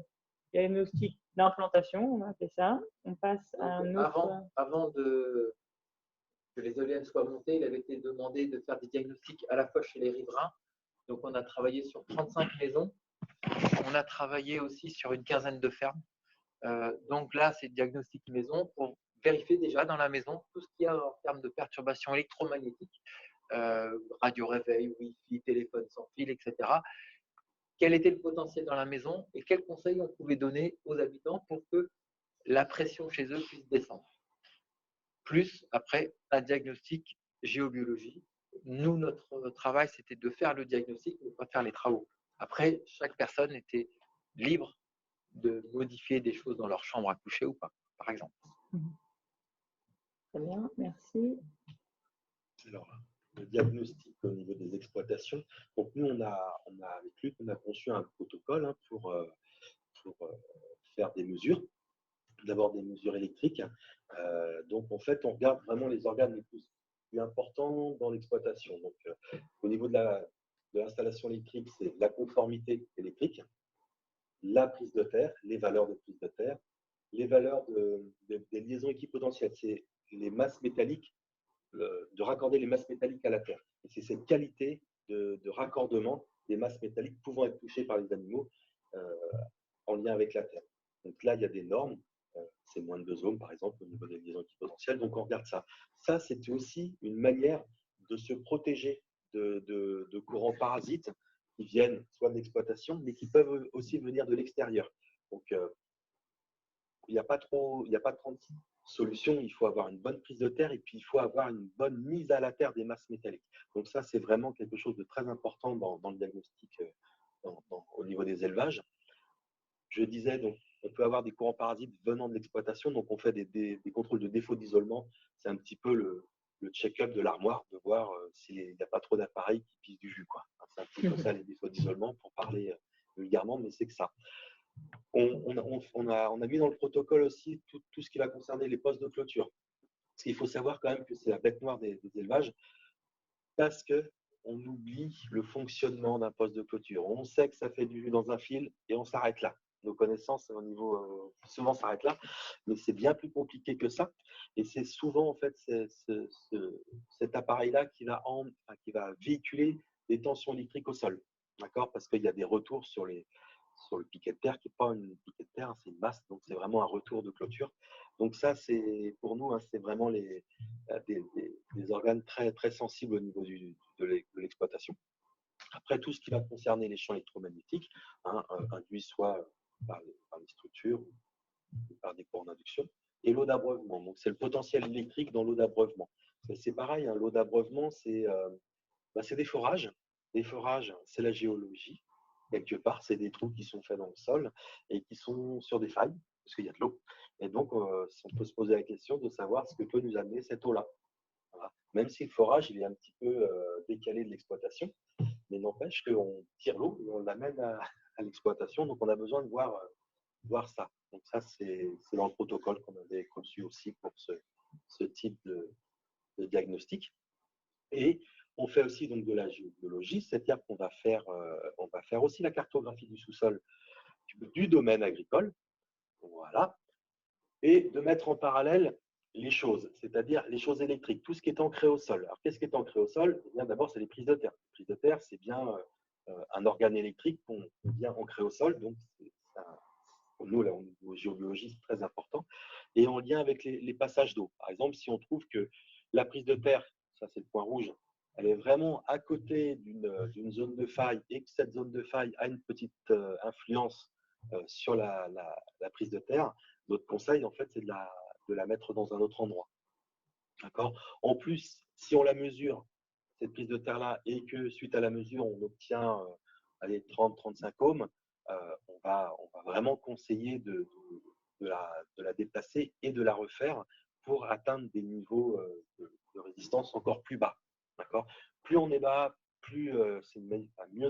diagnostic d'implantation, on a fait ça. On passe à un autre. Avant que les éoliennes soient montées, il avait été demandé de faire des diagnostics à la fois chez les riverains. Donc on a travaillé sur 35 maisons. On a travaillé aussi sur une quinzaine de fermes. Donc là, c'est diagnostic maison pour vérifier déjà dans la maison tout ce qu'il y a en termes de perturbations électromagnétiques, radio réveil, Wi-Fi, téléphone sans fil, etc. Quel était le potentiel dans la maison et quels conseils on pouvait donner aux habitants pour que la pression chez eux puisse descendre. plus après un diagnostic géobiologie. Nous, notre travail, c'était de faire le diagnostic, mais pas faire les travaux. Après, chaque personne était libre de modifier des choses dans leur chambre à coucher ou pas, par exemple. Très bien, merci. Alors, le diagnostic au niveau des exploitations. Donc, nous, avec Luc, on a conçu un protocole pour faire des mesures. D'abord, des mesures électriques. Donc, en fait, on regarde vraiment les organes les plus importants dans l'exploitation. Donc, au niveau de l'installation électrique, c'est la conformité électrique, la prise de terre, les valeurs de prise de terre, les valeurs des liaisons équipotentielles, c'est les masses métalliques, de raccorder les masses métalliques à la terre. Et c'est cette qualité de raccordement des masses métalliques pouvant être touchées par les animaux en lien avec la terre. Donc là, il y a des normes, c'est moins de 2 ohms par exemple au niveau des liaisons équipotentielles, donc on regarde ça. Ça, c'est aussi une manière de se protéger de courants parasites qui viennent soit de l'exploitation, mais qui peuvent aussi venir de l'extérieur. Donc, il n'y a pas 36 solutions. Il faut avoir une bonne prise de terre et puis il faut avoir une bonne mise à la terre des masses métalliques. Donc, ça, c'est vraiment quelque chose de très important dans le diagnostic au niveau des élevages. Je disais, donc, on peut avoir des courants parasites venant de l'exploitation. Donc, on fait des contrôles de défaut d'isolement. C'est un petit peu le check-up de l'armoire, de voir s'il n'y a pas trop d'appareils qui pissent du jus, quoi. C'est un petit peu ça, les défauts d'isolement, pour parler vulgairement, mais c'est que ça. On a mis dans le protocole aussi tout ce qui va concerner les postes de clôture. Parce qu'il faut savoir quand même que c'est la bête noire des élevages, parce qu'on oublie le fonctionnement d'un poste de clôture. On sait que ça fait du jus dans un fil et on s'arrête là. Nos connaissances au niveau souvent s'arrêtent là, mais c'est bien plus compliqué que ça. Et c'est souvent en fait cet appareil-là qui va véhiculer des tensions électriques au sol, d'accord? Parce qu'il y a des retours sur le piquet de terre qui n'est pas une piquet de terre, c'est une masse, donc c'est vraiment un retour de clôture. Donc ça, c'est pour nous, c'est vraiment des organes très très sensibles au niveau de l'exploitation. Après, tout ce qui va concerner les champs électromagnétiques, induits soit par les structures ou par des courants d'induction, et l'eau d'abreuvement. Donc, c'est le potentiel électrique dans l'eau d'abreuvement. C'est pareil, l'eau d'abreuvement, c'est des forages. Les forages, c'est la géologie. Quelque part, c'est des trous qui sont faits dans le sol et qui sont sur des failles, parce qu'il y a de l'eau. Et donc, on peut se poser la question de savoir ce que peut nous amener cette eau-là. Voilà. Même si le forage il est un petit peu décalé de l'exploitation, mais n'empêche qu'on tire l'eau et on l'amène à l'exploitation. Donc, on a besoin de voir ça. Donc, ça, c'est dans le protocole qu'on avait conçu aussi pour ce type de diagnostic. Et on fait aussi donc de la géobiologie, c'est-à-dire qu'on va faire aussi la cartographie du sous-sol du domaine agricole. Voilà. Et de mettre en parallèle les choses, c'est-à-dire les choses électriques, tout ce qui est ancré au sol. Alors, qu'est-ce qui est ancré au sol? Eh bien, d'abord, c'est les prises de terre. Les prises de terre, c'est bien un organe électrique qu'on vient ancrer au sol. Donc, pour nous, là, au niveau géobiologie, c'est très important. Et en lien avec les passages d'eau. Par exemple, si on trouve que la prise de terre, ça c'est le point rouge, elle est vraiment à côté d'une zone de faille et que cette zone de faille a une petite influence sur la prise de terre, notre conseil, en fait, c'est de la mettre dans un autre endroit. D'accord? En plus, si on la mesure, cette prise de terre-là, et que suite à la mesure, on obtient 30-35 ohms, on va vraiment conseiller de la déplacer et de la refaire pour atteindre des niveaux de résistance encore plus bas. D'accord? Plus on est bas, plus mieux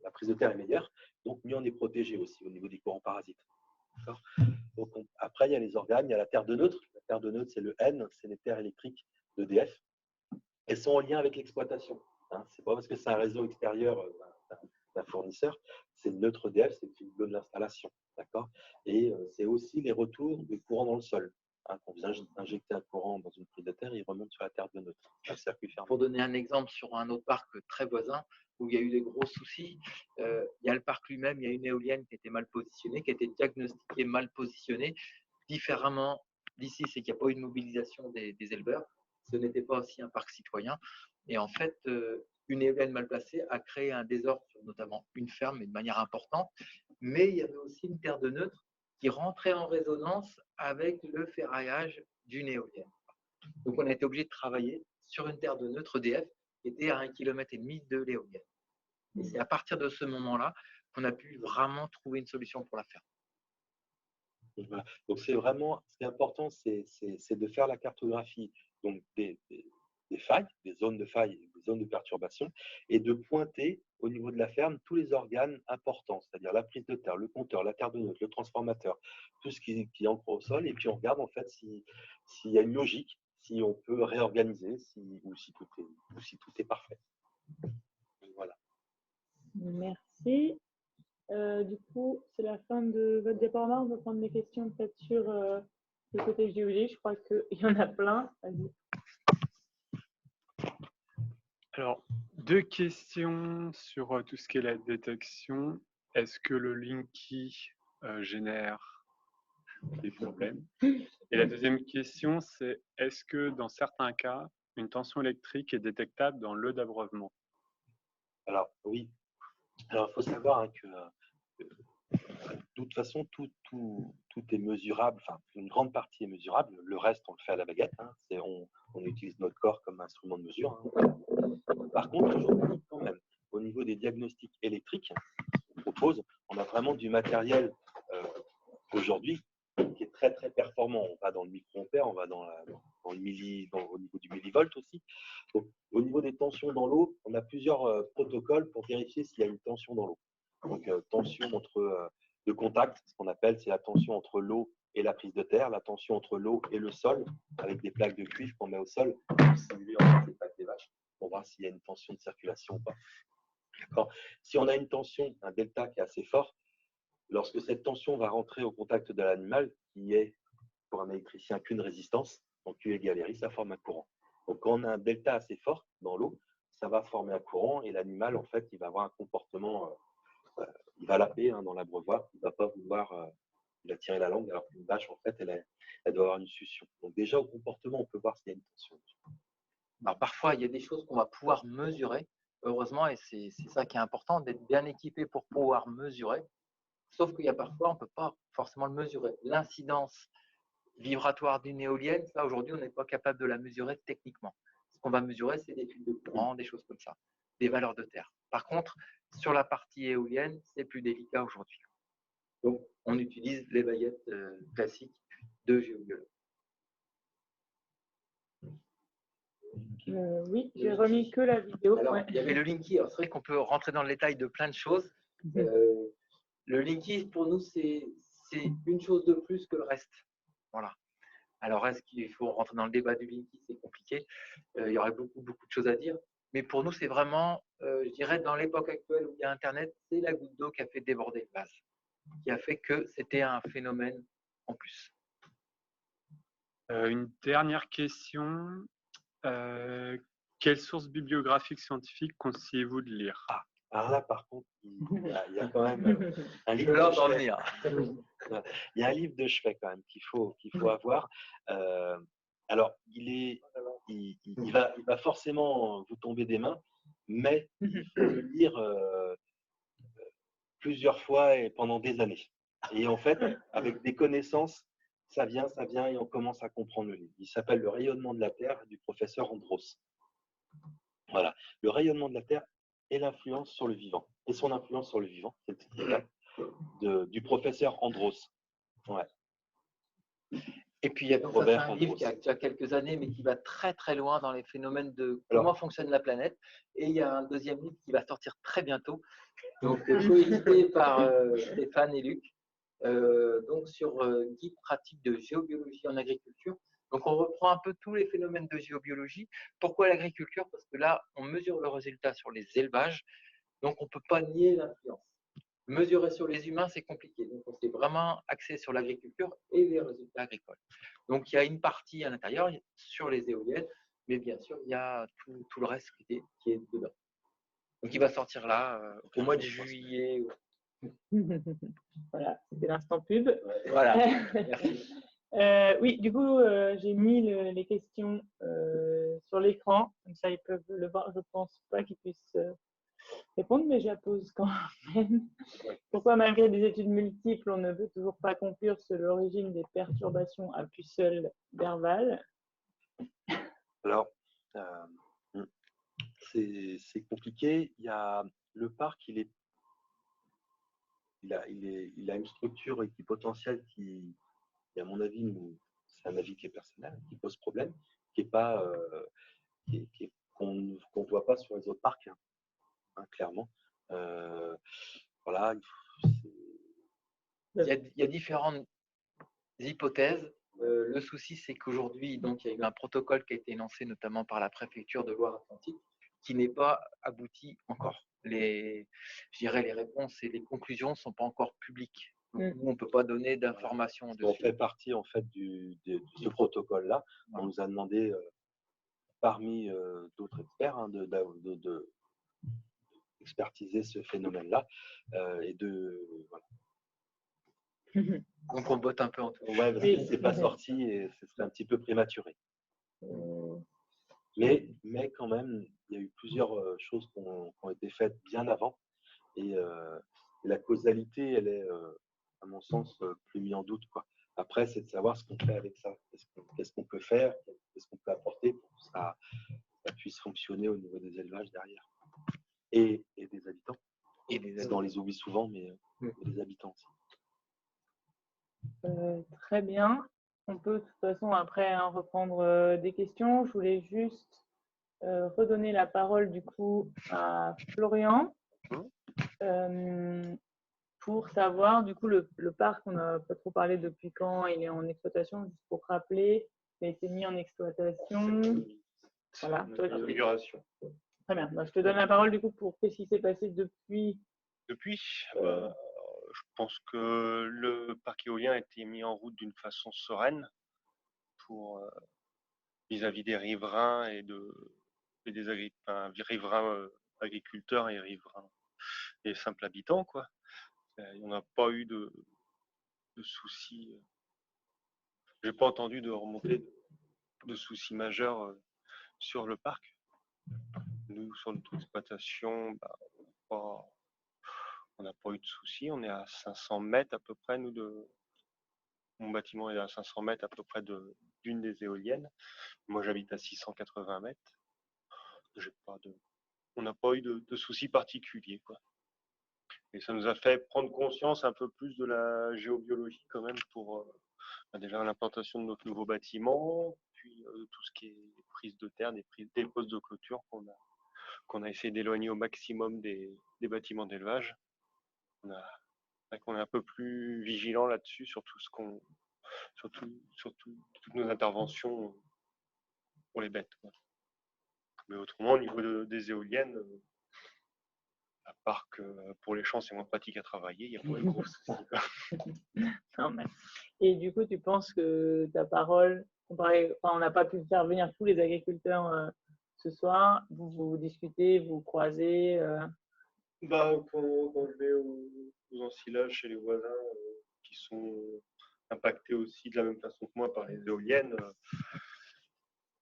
la prise de terre est meilleure, donc mieux on est protégé aussi au niveau des courants parasites. Donc, après, il y a les organes, il y a la terre de neutre. La terre de neutre, c'est le N, c'est les terres électriques d'EDF. Elles sont en lien avec l'exploitation. Ce n'est pas parce que c'est un réseau extérieur d'un fournisseur, c'est le neutre EDF, c'est le fil bleu de l'installation. D'accord? Et c'est aussi les retours de courant dans le sol. Quand vous injectez un courant dans une prise de terre, il remonte sur la terre de neutre. Circuit fermé. Pour donner un exemple sur un autre parc très voisin, où il y a eu des gros soucis, il y a le parc lui-même, il y a une éolienne qui était mal positionnée, qui a été diagnostiquée mal positionnée. Différemment d'ici, c'est qu'il n'y a pas eu de mobilisation des éleveurs. Ce n'était pas aussi un parc citoyen. Et en fait, une éolienne mal placée a créé un désordre sur notamment une ferme, et de manière importante. Mais il y avait aussi une terre de neutre qui rentrait en résonance avec le ferraillage d'une éolienne. Donc, on a été obligé de travailler sur une terre de neutre EDF qui était à 1,5 km de l'éolienne. Et c'est à partir de ce moment-là qu'on a pu vraiment trouver une solution pour la ferme. Voilà. Donc, c'est vraiment, ce qui est important, c'est de faire la cartographie donc des failles, des zones de failles, des zones de perturbation, et de pointer au niveau de la ferme tous les organes importants, c'est-à-dire la prise de terre, le compteur, la terre de neutre, le transformateur, tout ce qui ancre au sol, et puis on regarde en fait s'il y a une logique, si on peut réorganiser, ou si tout est parfait. Donc, voilà. Merci. Du coup, c'est la fin de votre déploiement. On va prendre des questions peut-être sur le côté géologique. Je crois qu'il y en a plein. Vas-y. Alors, 2 questions sur tout ce qui est la détection. Est-ce que le Linky génère des problèmes? Et la deuxième question, c'est est-ce que dans certains cas, une tension électrique est détectable dans l'eau d'abreuvement? Alors, oui. Alors, il faut savoir hein, que de toute façon, tout est mesurable, enfin, une grande partie est mesurable, le reste, on le fait à la baguette. Hein, on utilise notre corps comme instrument de mesure. Hein. Par contre, aujourd'hui, quand même, au niveau des diagnostics électriques qu'on propose, on a vraiment du matériel aujourd'hui qui est très, très performant. On va dans le micro-ampère, on va au niveau du millivolt aussi. Donc, au niveau des tensions dans l'eau, on a plusieurs protocoles pour vérifier s'il y a une tension dans l'eau. Donc, tension de contact, ce qu'on appelle, c'est la tension entre l'eau et la prise de terre, la tension entre l'eau et le sol, avec des plaques de cuivre qu'on met au sol pour simuler en fait les pattes des vaches, pour voir s'il y a une tension de circulation ou pas. D'accord. Si on a une tension, un delta qui est assez fort, lorsque cette tension va rentrer au contact de l'animal, qui est pour un électricien qu'une résistance, donc Q égale RI, ça forme un courant. Donc, quand on a un delta assez fort dans l'eau, ça va former un courant et l'animal, en fait, il va avoir un comportement, il va laper dans l'abreuvoir, il ne va pas vouloir, il va tirer la langue, alors qu'une vache, en fait, elle doit avoir une succion. Donc, déjà, au comportement, on peut voir s'il y a une tension. Alors, parfois, il y a des choses qu'on va pouvoir mesurer, heureusement, et c'est ça qui est important, d'être bien équipé pour pouvoir mesurer. Sauf qu'il y a parfois, on ne peut pas forcément le mesurer. L'incidence vibratoire d'une éolienne, ça, aujourd'hui, on n'est pas capable de la mesurer techniquement. Ce qu'on va mesurer, c'est des fils de courant, des choses comme ça, des valeurs de terre. Par contre, sur la partie éolienne, c'est plus délicat aujourd'hui. Donc, on utilise les baguettes classiques de géobiologue. Oui, j'ai remis que la vidéo. Alors, ouais. il y avait le Linky. C'est vrai qu'on peut rentrer dans le détail de plein de choses. Le Linky, pour nous, c'est une chose de plus que le reste. Voilà. Alors, est-ce qu'il faut rentrer dans le débat du Linky? C'est compliqué. Il y aurait beaucoup de choses à dire. Mais pour nous, c'est vraiment, je dirais, dans l'époque actuelle où il y a Internet, c'est la goutte d'eau qui a fait déborder le vase, qui a fait que c'était un phénomène en plus. Une dernière question. Quelles sources bibliographiques scientifiques conseillez-vous de lire? Alors là, par contre, il y a quand même un livre Je de vais en chevet. venir. Il y a un livre de chevet quand même qu'il faut avoir. Alors, il va forcément vous tomber des mains, mais il faut le lire plusieurs fois et pendant des années. Et en fait, avec des connaissances, ça vient et on commence à comprendre le livre. Il s'appelle Le rayonnement de la Terre du professeur Andros. Voilà, le rayonnement de la Terre et l'influence sur le vivant. Et son influence sur le vivant, c'est le titre du professeur Andros. Ouais. Et puis, il y a donc ça, c'est un livre qui a déjà quelques années, mais qui va très très loin dans les phénomènes de comment fonctionne la planète. Et il y a un deuxième livre qui va sortir très bientôt, donc coédité par Stéphane et Luc, donc sur guide pratique de géobiologie en agriculture. Donc, on reprend un peu tous les phénomènes de géobiologie. Pourquoi l'agriculture? Parce que là, on mesure le résultat sur les élevages, donc on ne peut pas nier l'influence. Mesurer sur les humains, c'est compliqué. Donc, on s'est vraiment axé sur l'agriculture et les résultats agricoles. Donc, il y a une partie à l'intérieur sur les éoliennes, mais bien sûr, il y a tout le reste qui est dedans. Donc, il va sortir là au mois de juillet. Voilà, c'était l'instant pub. Voilà, merci. Oui, du coup, j'ai mis les questions sur l'écran, comme ça ils peuvent le voir. Je ne pense pas qu'ils puissent répondre, mais je la pose quand même. Pourquoi, malgré des études multiples, on ne peut toujours pas conclure sur l'origine des perturbations à puceul d'Herval? Alors, c'est compliqué. Il y a le parc, il a une structure équipotentielle qui, à mon avis, c'est un avis qui est personnel, qui pose problème, qui est pas, qu'on ne voit pas sur les autres parcs, clairement. Voilà, Il y a différentes hypothèses. Le souci, c'est qu'aujourd'hui, donc, il y a eu un protocole qui a été lancé notamment par la préfecture de Loire-Atlantique qui n'est pas abouti encore. Je dirais les réponses et les conclusions ne sont pas encore publiques. Donc, nous, on ne peut pas donner d'informations dessus. On fait partie en fait de ce protocole-là. On nous a demandé, parmi d'autres experts, de expertiser ce phénomène-là et voilà. Donc on botte un peu en tout. Ouais, parce que c'est pas sorti et ce serait un petit peu prématuré. Mais quand même, il y a eu plusieurs choses qui ont été faites bien avant et la causalité, elle est, à mon sens, plus mise en doute, quoi. Après, c'est de savoir ce qu'on fait avec ça. Qu'est-ce qu'on peut faire, qu'est-ce qu'on peut apporter pour que ça puisse fonctionner au niveau des élevages derrière et des habitants. On les oublie souvent, mais des habitants aussi. Très bien. On peut de toute façon après reprendre des questions. Je voulais juste redonner la parole du coup à Florian pour savoir du coup le parc, on n'a pas trop parlé depuis quand il est en exploitation, juste pour rappeler, il a été mis en exploitation. Voilà. Configuration. Très bien. Donc, je te donne la parole du coup pour qu'est-ce qui s'est passé depuis. Je pense que le parc éolien a été mis en route d'une façon sereine pour vis-à-vis des riverains et des riverains agriculteurs et riverains et simples habitants, quoi. Il n'y en a pas eu de soucis. J'ai pas entendu de remontée de soucis majeurs sur le parc. Nous, sur notre exploitation, on n'a pas eu de soucis. On est à 500 mètres à peu près, mon bâtiment est à 500 mètres à peu près d'une des éoliennes. Moi, j'habite à 680 mètres. On n'a pas eu de soucis particuliers, quoi. Et ça nous a fait prendre conscience un peu plus de la géobiologie quand même pour déjà l'implantation de notre nouveau bâtiment, puis tout ce qui est prise de terre, des postes de clôture qu'on a essayé d'éloigner au maximum des bâtiments d'élevage. On est un peu plus vigilant là-dessus sur tout sur toutes nos interventions pour les bêtes, quoi. Mais autrement, au niveau des éoliennes, à part que pour les champs, c'est moins pratique à travailler, il n'y a pas de gros soucis. Et du coup, tu penses que ta parole, on n'a pas pu faire venir tous les agriculteurs ce soir, vous discutez, vous croisez Quand je vais aux ensilages chez les voisins qui sont impactés aussi de la même façon que moi par les éoliennes,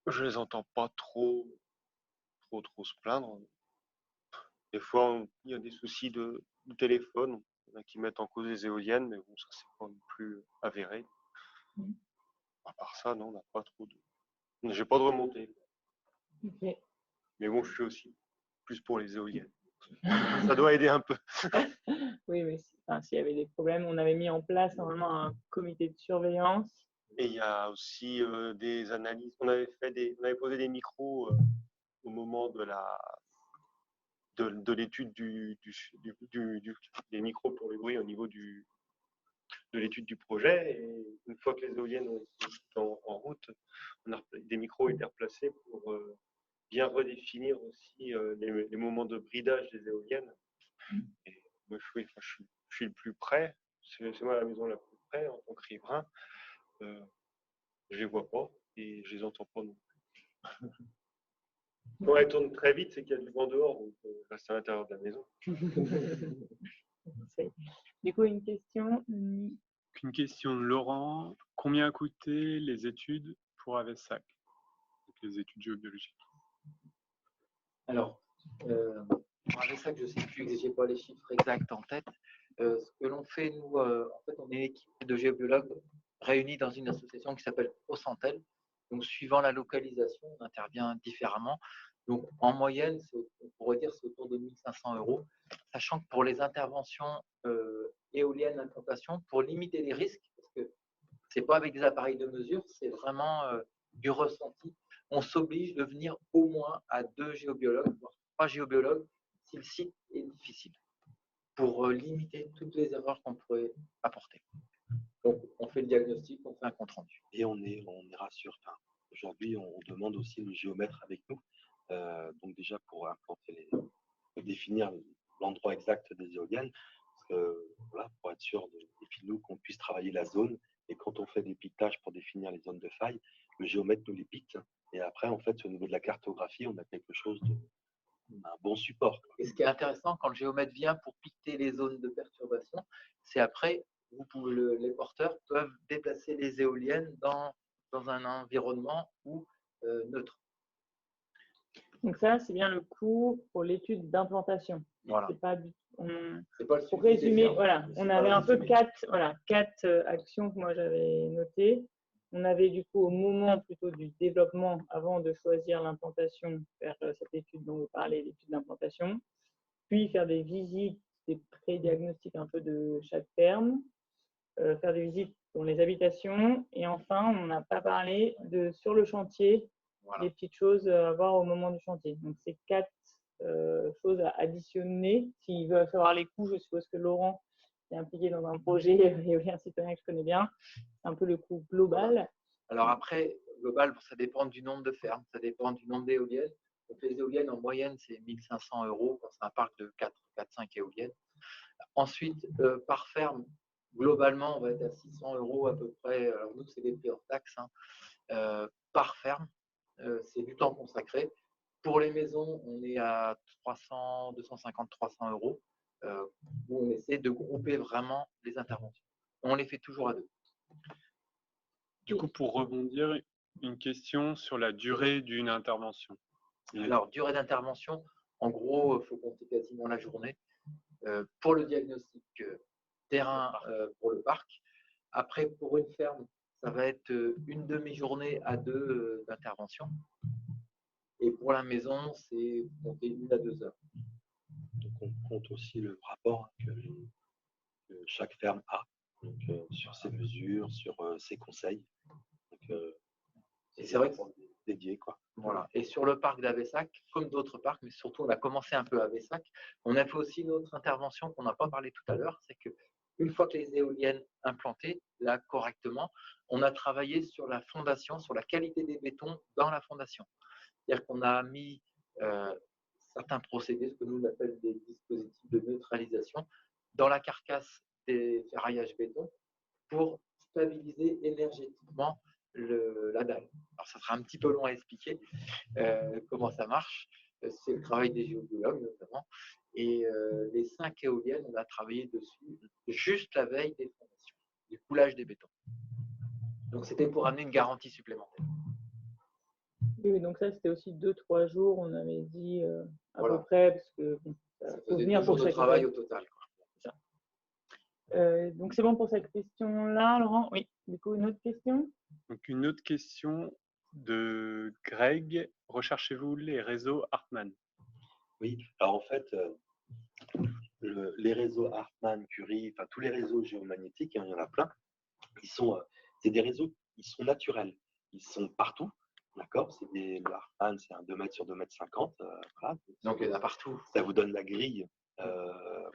je les entends pas trop se plaindre. Des fois, il y a des soucis de téléphone, il y en a qui mettent en cause les éoliennes, mais bon, ça c'est pas non plus avéré. À part ça, non, on n'a pas trop de. J'ai pas de remontée. Okay. Mais bon, je suis aussi plus pour les éoliennes. Ça doit aider un peu. Oui, mais s'il y avait des problèmes, on avait mis en place normalement un comité de surveillance. Et il y a aussi des analyses. On avait posé des micros au moment de l'étude des micros pour le bruit au niveau de l'étude du projet. Et une fois que les éoliennes ont été en route, des micros ont été replacés pour bien redéfinir aussi les moments de bridage des éoliennes. Et moi, je suis le plus près. C'est moi la maison la plus près en tant que riverain. Je les vois pas et je les entends pas non plus. Quand elles tournent très vite, c'est qu'il y a du vent dehors, donc je reste à l'intérieur de la maison. Du coup, une question. Une question de Laurent. Combien a coûté les études pour Avessac, donc les études géobiologiques? Alors, pour Avessac, je ne sais plus, je n'ai pas les chiffres exacts en tête. Ce que l'on fait, nous, en fait, on est une équipe de géobiologues réunis dans une association qui s'appelle Ocentel, Donc, suivant la localisation, on intervient différemment. Donc, en moyenne, on pourrait dire c'est autour de 1 500 €, sachant que pour les interventions éoliennes implantation, pour limiter les risques, parce que ce n'est pas avec des appareils de mesure, c'est vraiment du ressenti, on s'oblige de venir au moins à 2 géobiologues, voire 3 géobiologues, si le site est difficile, pour limiter toutes les erreurs qu'on pourrait apporter. Donc, on fait le diagnostic, on fait un compte rendu. Et on est rassuré. Enfin, aujourd'hui, on demande aussi le géomètre avec nous. Donc déjà pour implanter définir l'endroit exact des éoliennes, parce que, voilà, pour être sûr nous qu'on puisse travailler la zone. Et quand on fait des piquetages pour définir les zones de faille, le géomètre nous les pique. Et après, en fait, au niveau de la cartographie, on a quelque chose un bon support. Et ce qui est intéressant, quand le géomètre vient pour piqueter les zones de perturbation, c'est après, les porteurs peuvent déplacer les éoliennes dans un environnement neutre. Donc ça, c'est bien le coût pour l'étude d'implantation. Voilà. C'est pas pas le pour résumer, voilà, on avait un peu quatre actions que moi j'avais notées. On avait du coup au moment plutôt du développement, avant de choisir l'implantation, faire cette étude dont vous parlez, l'étude d'implantation, puis faire des visites, des pré-diagnostics un peu de chaque ferme, faire des visites dans les habitations, et enfin, on n'a pas parlé de sur le chantier, voilà, des petites choses à voir au moment du chantier. Donc, c'est 4 choses à additionner. S'il veut savoir les coûts, je suppose que Laurent est impliqué dans un projet éolien citoyen que je connais bien. C'est un peu le coût global. Voilà. Alors après, global, ça dépend du nombre de fermes, ça dépend du nombre d'éoliennes. Donc les éoliennes, en moyenne, c'est 1 500 € quand c'est un parc de 4-5 éoliennes. Ensuite, par ferme, globalement, on va être à 600 € à peu près. Alors nous, c'est des prix hors taxe, hein. Par ferme, c'est du temps consacré. Pour les maisons, on est à 250-300 €, où on essaie de grouper vraiment les interventions. On les fait toujours à deux. Du coup, pour rebondir, une question sur la durée d'une intervention. Alors, durée d'intervention, en gros, il faut compter quasiment la journée. Pour le diagnostic terrain pour le parc. Après, pour une ferme, ça va être une demi-journée à 2 d'intervention. Et pour la maison, c'est compter 1 à 2 heures. Donc, on compte aussi le rapport que chaque ferme a, donc, sur ses mesures, sur ses conseils. Donc, et c'est vrai que dédié, quoi. Voilà. Et sur le parc d'Avessac, comme d'autres parcs, mais surtout on a commencé un peu à Avessac, on a fait aussi une autre intervention qu'on n'a pas parlé tout à l'heure, c'est qu'une fois que les éoliennes implantées, là correctement, on a travaillé sur la fondation, sur la qualité des bétons dans la fondation. C'est-à-dire qu'on a mis certains procédés, ce que nous on appelle des dispositifs de neutralisation, dans la carcasse des ferraillages béton pour stabiliser énergétiquement la dalle. Alors, ça sera un petit peu long à expliquer comment ça marche. C'est le travail des géobiologues notamment. Et les 5 éoliennes, on a travaillé dessus juste la veille des fondations, du coulage des bétons. Donc, c'était pour amener une garantie supplémentaire. Oui, donc ça, c'était aussi 2-3 jours, on avait dit à voilà, peu près, parce que ça faisait 2 jours de travail au total. Donc, c'est bon pour cette question-là, Laurent? Oui, du coup, une autre question? Donc, une autre question de Greg. Recherchez-vous les réseaux Hartmann? Oui, alors en fait, les réseaux Hartmann, Curie, enfin tous les réseaux géomagnétiques, hein, il y en a plein, c'est des réseaux qui sont naturels. Ils sont partout, d'accord? Le Hartmann, c'est un 2 mètres sur 2,50 m. Voilà. Donc, il y en a partout. Ça vous donne la grille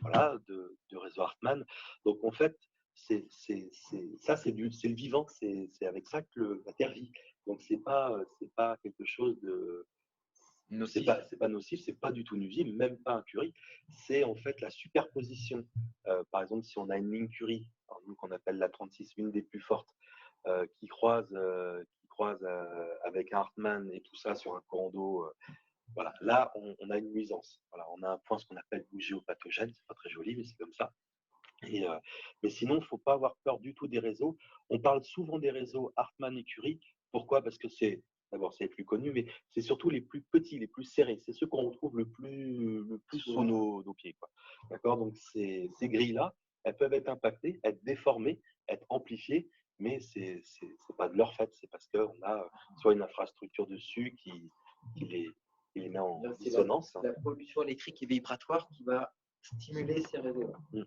voilà, de réseau Hartmann. Donc, en fait, c'est le vivant, c'est avec ça que la Terre vit. Donc, c'est pas quelque chose de... C'est pas nocif, c'est pas du tout nuisible, même pas un Curie. C'est en fait la superposition. Par exemple, si on a une ligne Curie, qu'on appelle la 36, une des plus fortes, qui croise avec un Hartmann et tout ça sur un courant d'eau, voilà, là on a une nuisance. Voilà, on a un point, ce qu'on appelle géopathogène, c'est pas très joli, mais c'est comme ça. Mais sinon, il ne faut pas avoir peur du tout des réseaux. On parle souvent des réseaux Hartmann et Curie. Pourquoi? Parce que d'abord, c'est les plus connus, mais c'est surtout les plus petits, les plus serrés. C'est ceux qu'on retrouve le plus sous nos pieds, quoi. D'accord? Donc, ces grilles-là, elles peuvent être impactées, être déformées, être amplifiées, mais c'est pas de leur fait, c'est parce qu'on a soit une infrastructure dessus qui les met en C'est dissonance. la pollution électrique et vibratoire qui va stimuler ces réseaux-là. Mm.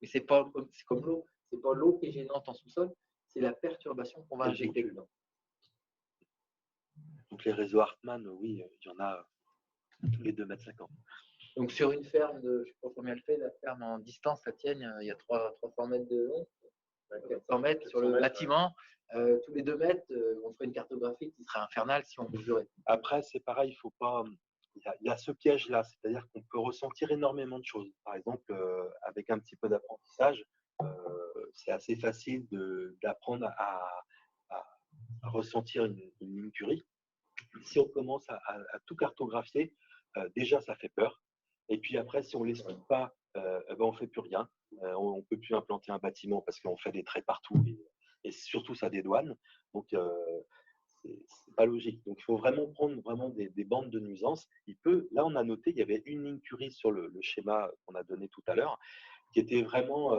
Mais c'est comme l'eau. C'est pas l'eau qui est gênante en sous-sol, c'est la perturbation qu'on va injecter dedans. Donc les réseaux Hartmann, oui, il y en a tous les 2,50 m. Donc sur une ferme de, je sais pas combien elle fait, la ferme en distance, la tienne, il y a 300 mètres de long, 400 mètres sur le bâtiment, tous les 2 mètres, on ferait une cartographie qui serait infernale si on mesurait. Après, c'est pareil, il faut pas. Il y a ce piège-là, c'est-à-dire qu'on peut ressentir énormément de choses. Par exemple, avec un petit peu d'apprentissage, c'est assez facile d'apprendre à ressentir une ligne Curie. Si on commence à tout cartographier, déjà ça fait peur. Et puis après, si on ne l'explique pas, ben, on ne fait plus rien. On ne peut plus implanter un bâtiment parce qu'on fait des traits partout et surtout ça dédouane. Donc c'est pas logique. Donc il faut vraiment prendre vraiment des bandes de nuisances. Là on a noté, il y avait une ligne Curie sur le schéma qu'on a donné tout à l'heure, qui était vraiment,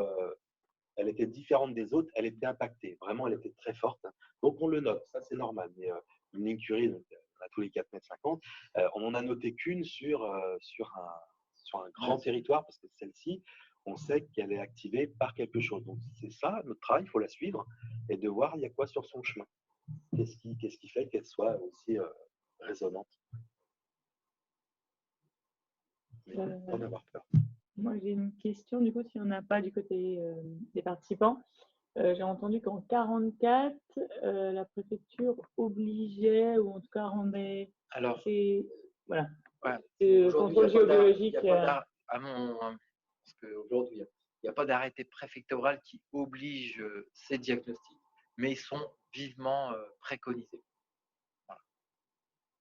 elle était différente des autres, elle était impactée. Vraiment, elle était très forte. Donc on le note, ça c'est normal. Mais une ligne Curie, donc, on a tous les 4,50 m, on n'en a noté qu'une sur un grand territoire, parce que celle-ci, on sait qu'elle est activée par quelque chose. Donc c'est ça, notre travail, il faut la suivre et de voir il y a quoi sur son chemin. Qu'est-ce qui fait qu'elle soit aussi résonante. Mais pas en avoir peur. Moi, j'ai une question, du coup, s'il n'y en a pas du côté des participants. J'ai entendu qu'en 1944, la préfecture obligeait, ou en tout cas rendait. Alors, voilà. Ouais, contrôle géobiologique. Parce qu'aujourd'hui, il n'y a pas d'arrêté préfectoral qui oblige ces diagnostics, mais ils sont vivement préconisés. Voilà.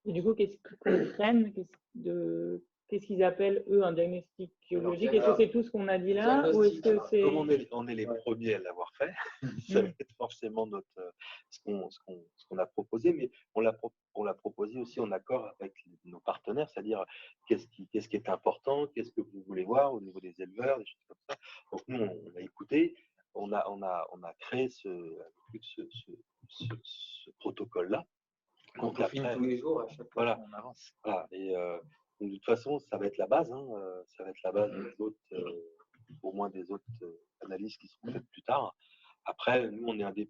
Et du coup, qu'est-ce qu'ils comprennent qu'est-ce qu'ils appellent, eux, un diagnostic géologique? Est-ce que c'est tout ce qu'on a dit là, ou est-ce que c'est... Comme on est les premiers à l'avoir fait, ça va être forcément ce qu'on a proposé, mais on l'a proposé aussi en accord avec nos partenaires, c'est-à-dire qu'est-ce qui est important, qu'est-ce que vous voulez voir au niveau des éleveurs, des choses comme ça. Donc nous, on a écouté, on a créé ce protocole-là. Donc après, tous les jours, à chaque fois, on avance. Voilà, et de toute façon, ça va être la base, ça va être la base des autres, au moins des autres analyses qui seront faites plus tard. Après, nous, on est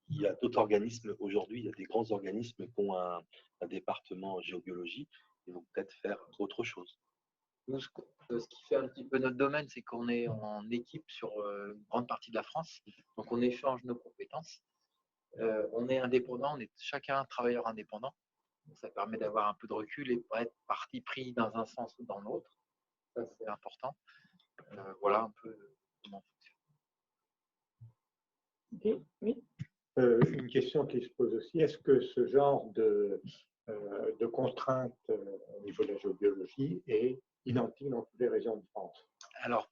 il y a d'autres organismes aujourd'hui, il y a des grands organismes qui ont un département géobiologie, ils vont peut-être faire autre chose. Nous, ce qui fait un petit peu notre domaine, c'est qu'on est en équipe sur une grande partie de la France, donc on échange nos compétences. On est indépendant, on est chacun travailleur indépendant. Donc ça permet d'avoir un peu de recul et de pas être parti pris dans un sens ou dans l'autre. Ça, c'est important. Voilà un peu comment on fonctionne. Okay. Oui. Une question qui se pose aussi, est-ce que ce genre de contraintes au niveau de la géobiologie est identique dans toutes les régions de France? Alors,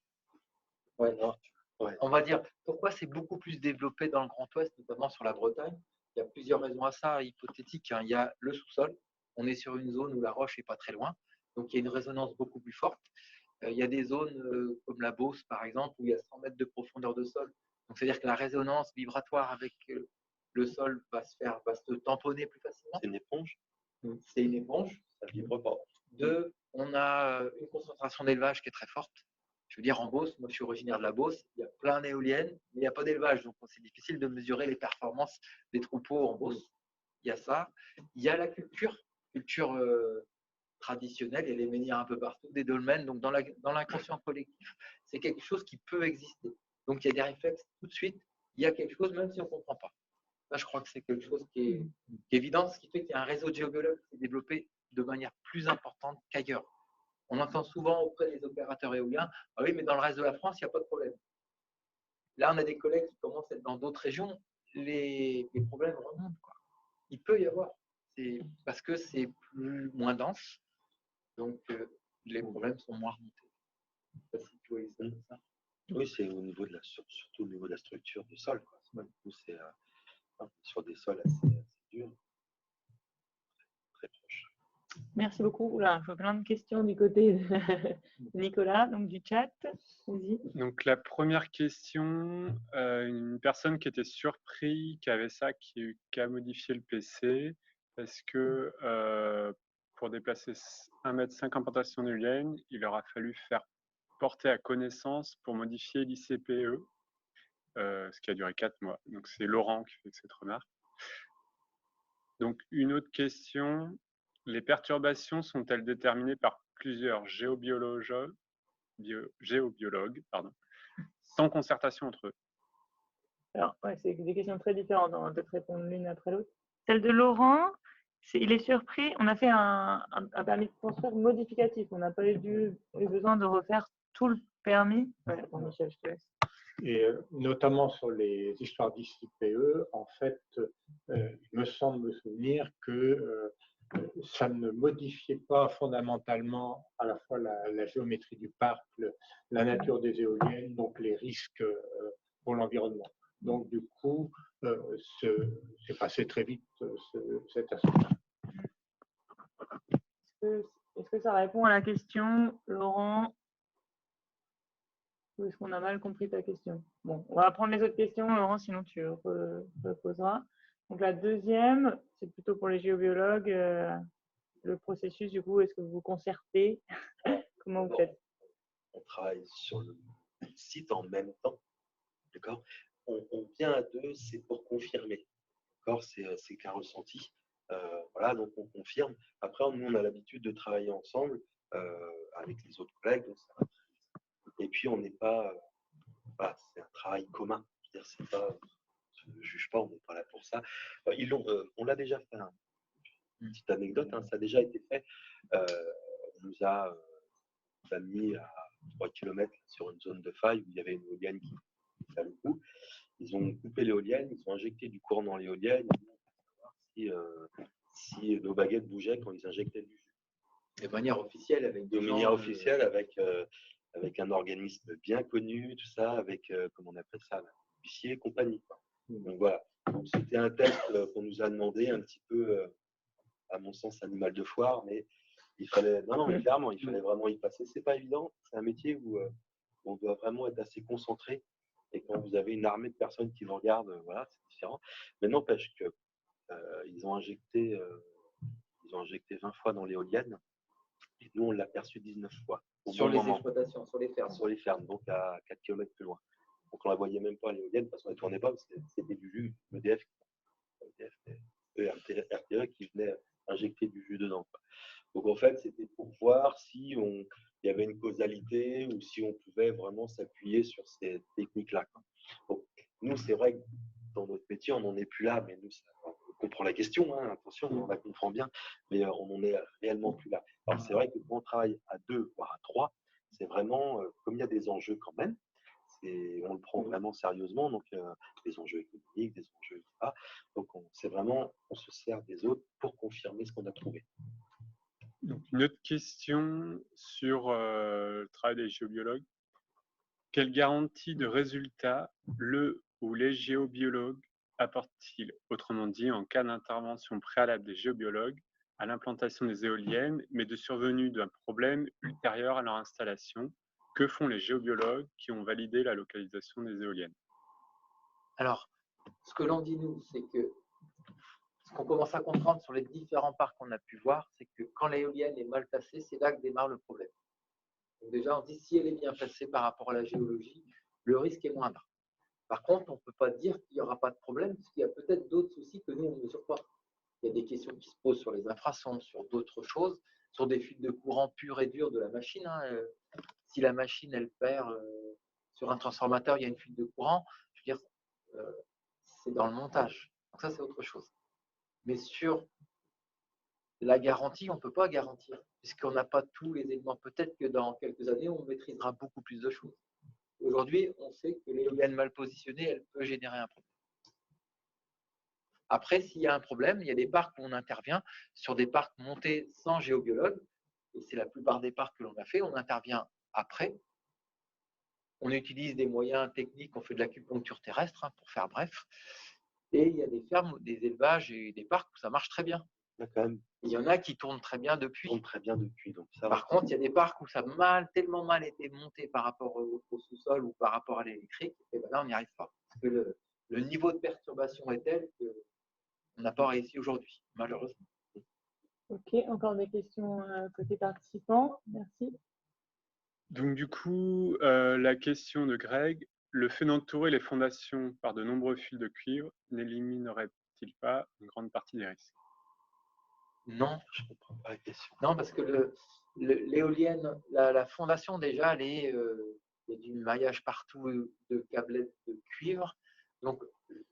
on va dire pourquoi c'est beaucoup plus développé dans le Grand Ouest, notamment sur la Bretagne. Il y a plusieurs raisons à ça, hypothétiques. Il y a le sous-sol. On est sur une zone où la roche n'est pas très loin, donc il y a une résonance beaucoup plus forte. Il y a des zones comme la Beauce, par exemple, où il y a 100 mètres de profondeur de sol. Donc, c'est-à-dire que la résonance vibratoire avec le sol va se tamponner plus facilement. C'est une éponge. C'est une éponge. Ça vibre pas. Deux, on a une concentration d'élevage qui est très forte. Je veux dire, en Beauce, moi je suis originaire de la Beauce, il y a plein d'éoliennes, mais il n'y a pas d'élevage, donc c'est difficile de mesurer les performances des troupeaux en Beauce. Il y a ça. Il y a la culture traditionnelle, il y a les menhirs un peu partout, des dolmens, donc dans l'inconscient collectif, c'est quelque chose qui peut exister. Donc il y a des réflexes tout de suite, il y a quelque chose même si on ne comprend pas. Là, je crois que c'est quelque chose qui est évident, ce qui fait qu'il y a un réseau de géobiologues qui s'est développé de manière plus importante qu'ailleurs. On entend souvent auprès des opérateurs éoliens, ah oui, mais dans le reste de la France, il n'y a pas de problème. Là, on a des collègues qui commencent à être dans d'autres régions, les problèmes remontent, quoi. Il peut y avoir, parce que c'est moins dense, donc les problèmes sont moins remontés. Oui, c'est au niveau surtout au niveau de la structure du sol, quoi. Du coup, c'est sur des sols assez durs, très proches. Merci beaucoup. Oula, je vois plein de questions du côté de Nicolas, donc du chat. Vas-y. Donc la première question, une personne qui était surpris, qui avait ça, qui a modifié le PC, parce que pour déplacer 1,5 m implantation d'éolienne, il aura fallu faire porter à connaissance pour modifier l'ICPE, ce qui a duré 4 mois. Donc c'est Laurent qui fait cette remarque. Donc une autre question, les perturbations sont-elles déterminées par plusieurs géobiologues, sans concertation entre eux? Alors, ouais, c'est des questions très différentes. On va peut-être répondre l'une après l'autre. Celle de Laurent, il est surpris. On a fait un permis de construire modificatif. On n'a pas eu besoin de refaire tout le permis. Ouais, attends, Michel, je te laisse. Et notamment sur les histoires d'ICPE, en fait, il me semble me souvenir que ça ne modifiait pas fondamentalement à la fois la géométrie du parc, la nature des éoliennes, donc les risques pour l'environnement. Donc du coup, c'est passé très vite cet aspect-là. Est-ce que ça répond à la question, Laurent? Ou est-ce qu'on a mal compris ta question? Bon, on va prendre les autres questions, Laurent, sinon tu reposeras. Donc la deuxième, c'est plutôt pour les géobiologues. Le processus, du coup, est-ce que vous vous concertez? Comment vous faites? On travaille sur le site en même temps, d'accord? On vient à deux, c'est pour confirmer, d'accord? C'est qu'un ressenti. Voilà, donc on confirme. Après, nous, on a l'habitude de travailler ensemble avec les autres collègues. Donc ça va très vite. Et puis, on n'est pas... voilà, c'est un travail commun. Je veux dire, c'est pas... Je ne juge pas, on n'est pas là pour ça. On l'a déjà fait. Une petite anecdote, hein, ça a déjà été fait. On nous a mis à 3 km sur une zone de faille où il y avait une éolienne qui fait le coup. Ils ont coupé l'éolienne, ils ont injecté du courant dans l'éolienne. Si nos baguettes bougeaient quand ils injectaient du jus. De manière officielle, avec un organisme bien connu, tout ça, avec, comment on appelle ça, huissier et compagnie. Quoi. Donc voilà, c'était un test qu'on nous a demandé un petit peu, à mon sens, animal de foire, mais il fallait, non, mais clairement, il fallait vraiment y passer. C'est pas évident, c'est un métier où on doit vraiment être assez concentré. Et quand vous avez une armée de personnes qui vous regardent, voilà, c'est différent. Mais n'empêche que ils ont injecté 20 fois dans l'éolienne. Et nous, on l'a perçu 19 fois. Sur les exploitations, sur les fermes. Sur les fermes, donc à 4 km plus loin. Donc on ne la voyait même pas, l'éolienne, parce qu'on ne tournait pas, parce que c'était du jus EDF, RTE qui venait injecter du jus dedans. Donc en fait, c'était pour voir si il y avait une causalité ou si on pouvait vraiment s'appuyer sur ces techniques-là. Donc nous, c'est vrai que dans notre métier, on n'en est plus là, mais nous, on comprend la question, hein, attention, on la comprend bien, mais on n'en est réellement plus là. Alors c'est vrai que quand on travaille à 2, voire à 3, c'est vraiment, comme il y a des enjeux quand même, on le prend vraiment sérieusement, donc des enjeux économiques, des enjeux, etc. Donc c'est vraiment, on se sert des autres pour confirmer ce qu'on a trouvé. Donc, une autre question sur le travail des géobiologues. Quelle garantie de résultat le ou les géobiologues apportent-ils, autrement dit, en cas d'intervention préalable des géobiologues à l'implantation des éoliennes, mais de survenue d'un problème ultérieur à leur installation? Que font les géobiologues qui ont validé la localisation des éoliennes? Alors, ce que l'on dit, nous, c'est que ce qu'on commence à comprendre sur les différents parcs qu'on a pu voir, c'est que quand l'éolienne est mal placée, c'est là que démarre le problème. Donc déjà, on dit si elle est bien placée par rapport à la géologie, le risque est moindre. Par contre, on ne peut pas dire qu'il n'y aura pas de problème, parce qu'il y a peut-être d'autres soucis que nous, on ne mesure pas. Il y a des questions qui se posent sur les infrasons, sur d'autres choses, sur des fuites de courant pures et dures de la machine. Hein. Si la machine, elle perd sur un transformateur, il y a une fuite de courant, je veux dire, c'est dans le montage. Donc ça, c'est autre chose. Mais sur la garantie, on ne peut pas garantir, puisqu'on n'a pas tous les éléments. Peut-être que dans quelques années, on maîtrisera beaucoup plus de choses. Aujourd'hui, on sait que l'éolienne mal positionnée, elle peut générer un problème. Après, s'il y a un problème, il y a des parcs où on intervient sur des parcs montés sans géobiologue, et c'est la plupart des parcs que l'on a fait, on intervient après. On utilise des moyens techniques, on fait de l'acupuncture terrestre, hein, pour faire bref. Et il y a des fermes, des élevages et des parcs où ça marche très bien. Il y a quand même Il y en a qui tournent très bien depuis. tourne très bien depuis. Donc ça, Par contre, il y a des parcs où ça a tellement mal été monté par rapport au sous-sol ou par rapport à l'électrique, et ben là, on n'y arrive pas. Parce que le niveau de perturbation est tel qu'on n'a pas réussi aujourd'hui, malheureusement. Ok, encore des questions côté participants. Merci. Donc du coup, la question de Greg, le fait d'entourer les fondations par de nombreux fils de cuivre n'éliminerait-il pas une grande partie des risques? Non, je ne comprends pas la question. non, parce que l'éolienne, la fondation déjà, il y a du maillage partout de câblettes de cuivre. Donc